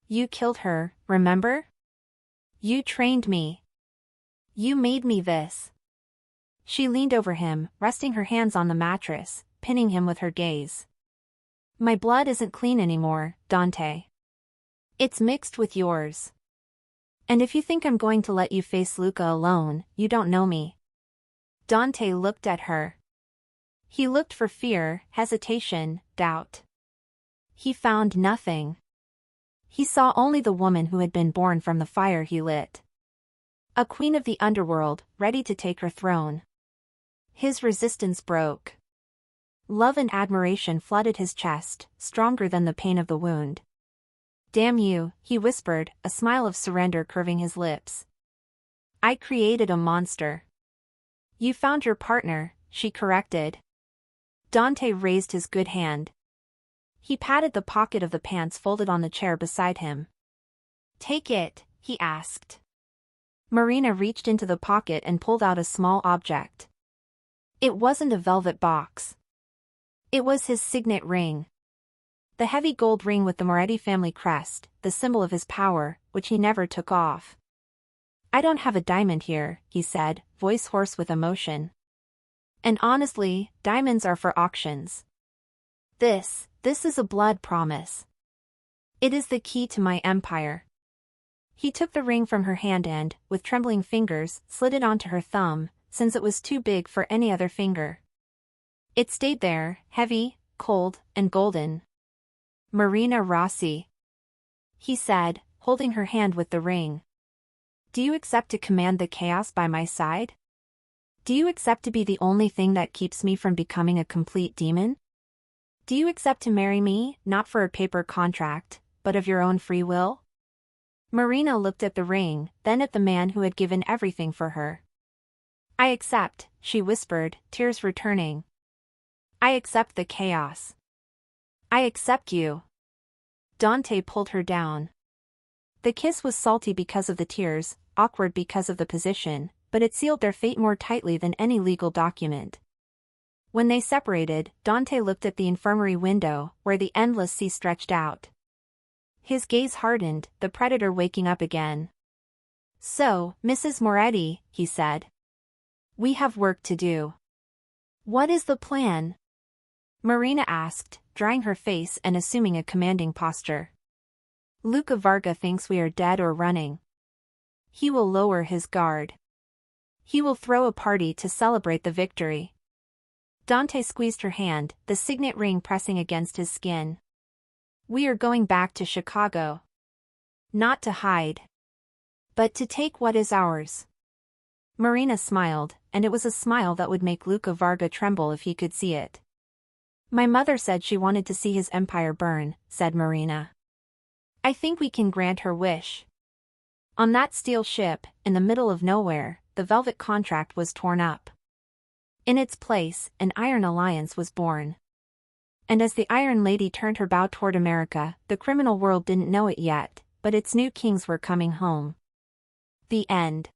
You killed her, remember? You trained me. You made me this. She leaned over him, resting her hands on the mattress, pinning him with her gaze. My blood isn't clean anymore, Dante. It's mixed with yours. And if you think I'm going to let you face Luca alone, you don't know me. Dante looked at her. He looked for fear, hesitation, doubt. He found nothing. He saw only the woman who had been born from the fire he lit. A queen of the underworld, ready to take her throne. His resistance broke. Love and admiration flooded his chest, stronger than the pain of the wound. Damn you, he whispered, a smile of surrender curving his lips. I created a monster. You found your partner, she corrected. Dante raised his good hand. He patted the pocket of the pants folded on the chair beside him. Take it, he asked. Marina reached into the pocket and pulled out a small object. It wasn't a velvet box. It was his signet ring. The heavy gold ring with the Moretti family crest, the symbol of his power, which he never took off. I don't have a diamond here, he said, voice hoarse with emotion. And honestly, diamonds are for auctions. This is a blood promise. It is the key to my empire. He took the ring from her hand and, with trembling fingers, slid it onto her thumb, since it was too big for any other finger. It stayed there, heavy, cold, and golden. Marina Rossi. He said, holding her hand with the ring. Do you accept to command the chaos by my side? Do you accept to be the only thing that keeps me from becoming a complete demon? Do you accept to marry me, not for a paper contract, but of your own free will? Marina looked at the ring, then at the man who had given everything for her. I accept, she whispered, tears returning. I accept the chaos. I accept you. Dante pulled her down. The kiss was salty because of the tears, awkward because of the position, but it sealed their fate more tightly than any legal document. When they separated, Dante looked at the infirmary window, where the endless sea stretched out. His gaze hardened, the predator waking up again. So, Mrs. Moretti, he said. We have work to do. What is the plan? Marina asked, drying her face and assuming a commanding posture. Luca Varga thinks we are dead or running. He will lower his guard. He will throw a party to celebrate the victory. Dante squeezed her hand, the signet ring pressing against his skin. We are going back to Chicago. Not to hide. But to take what is ours. Marina smiled, and it was a smile that would make Luca Varga tremble if he could see it. My mother said she wanted to see his empire burn, said Marina. I think we can grant her wish. On that steel ship, in the middle of nowhere, the velvet contract was torn up. In its place, an iron alliance was born. And as the Iron Lady turned her bow toward America, the criminal world didn't know it yet, but its new kings were coming home. The end.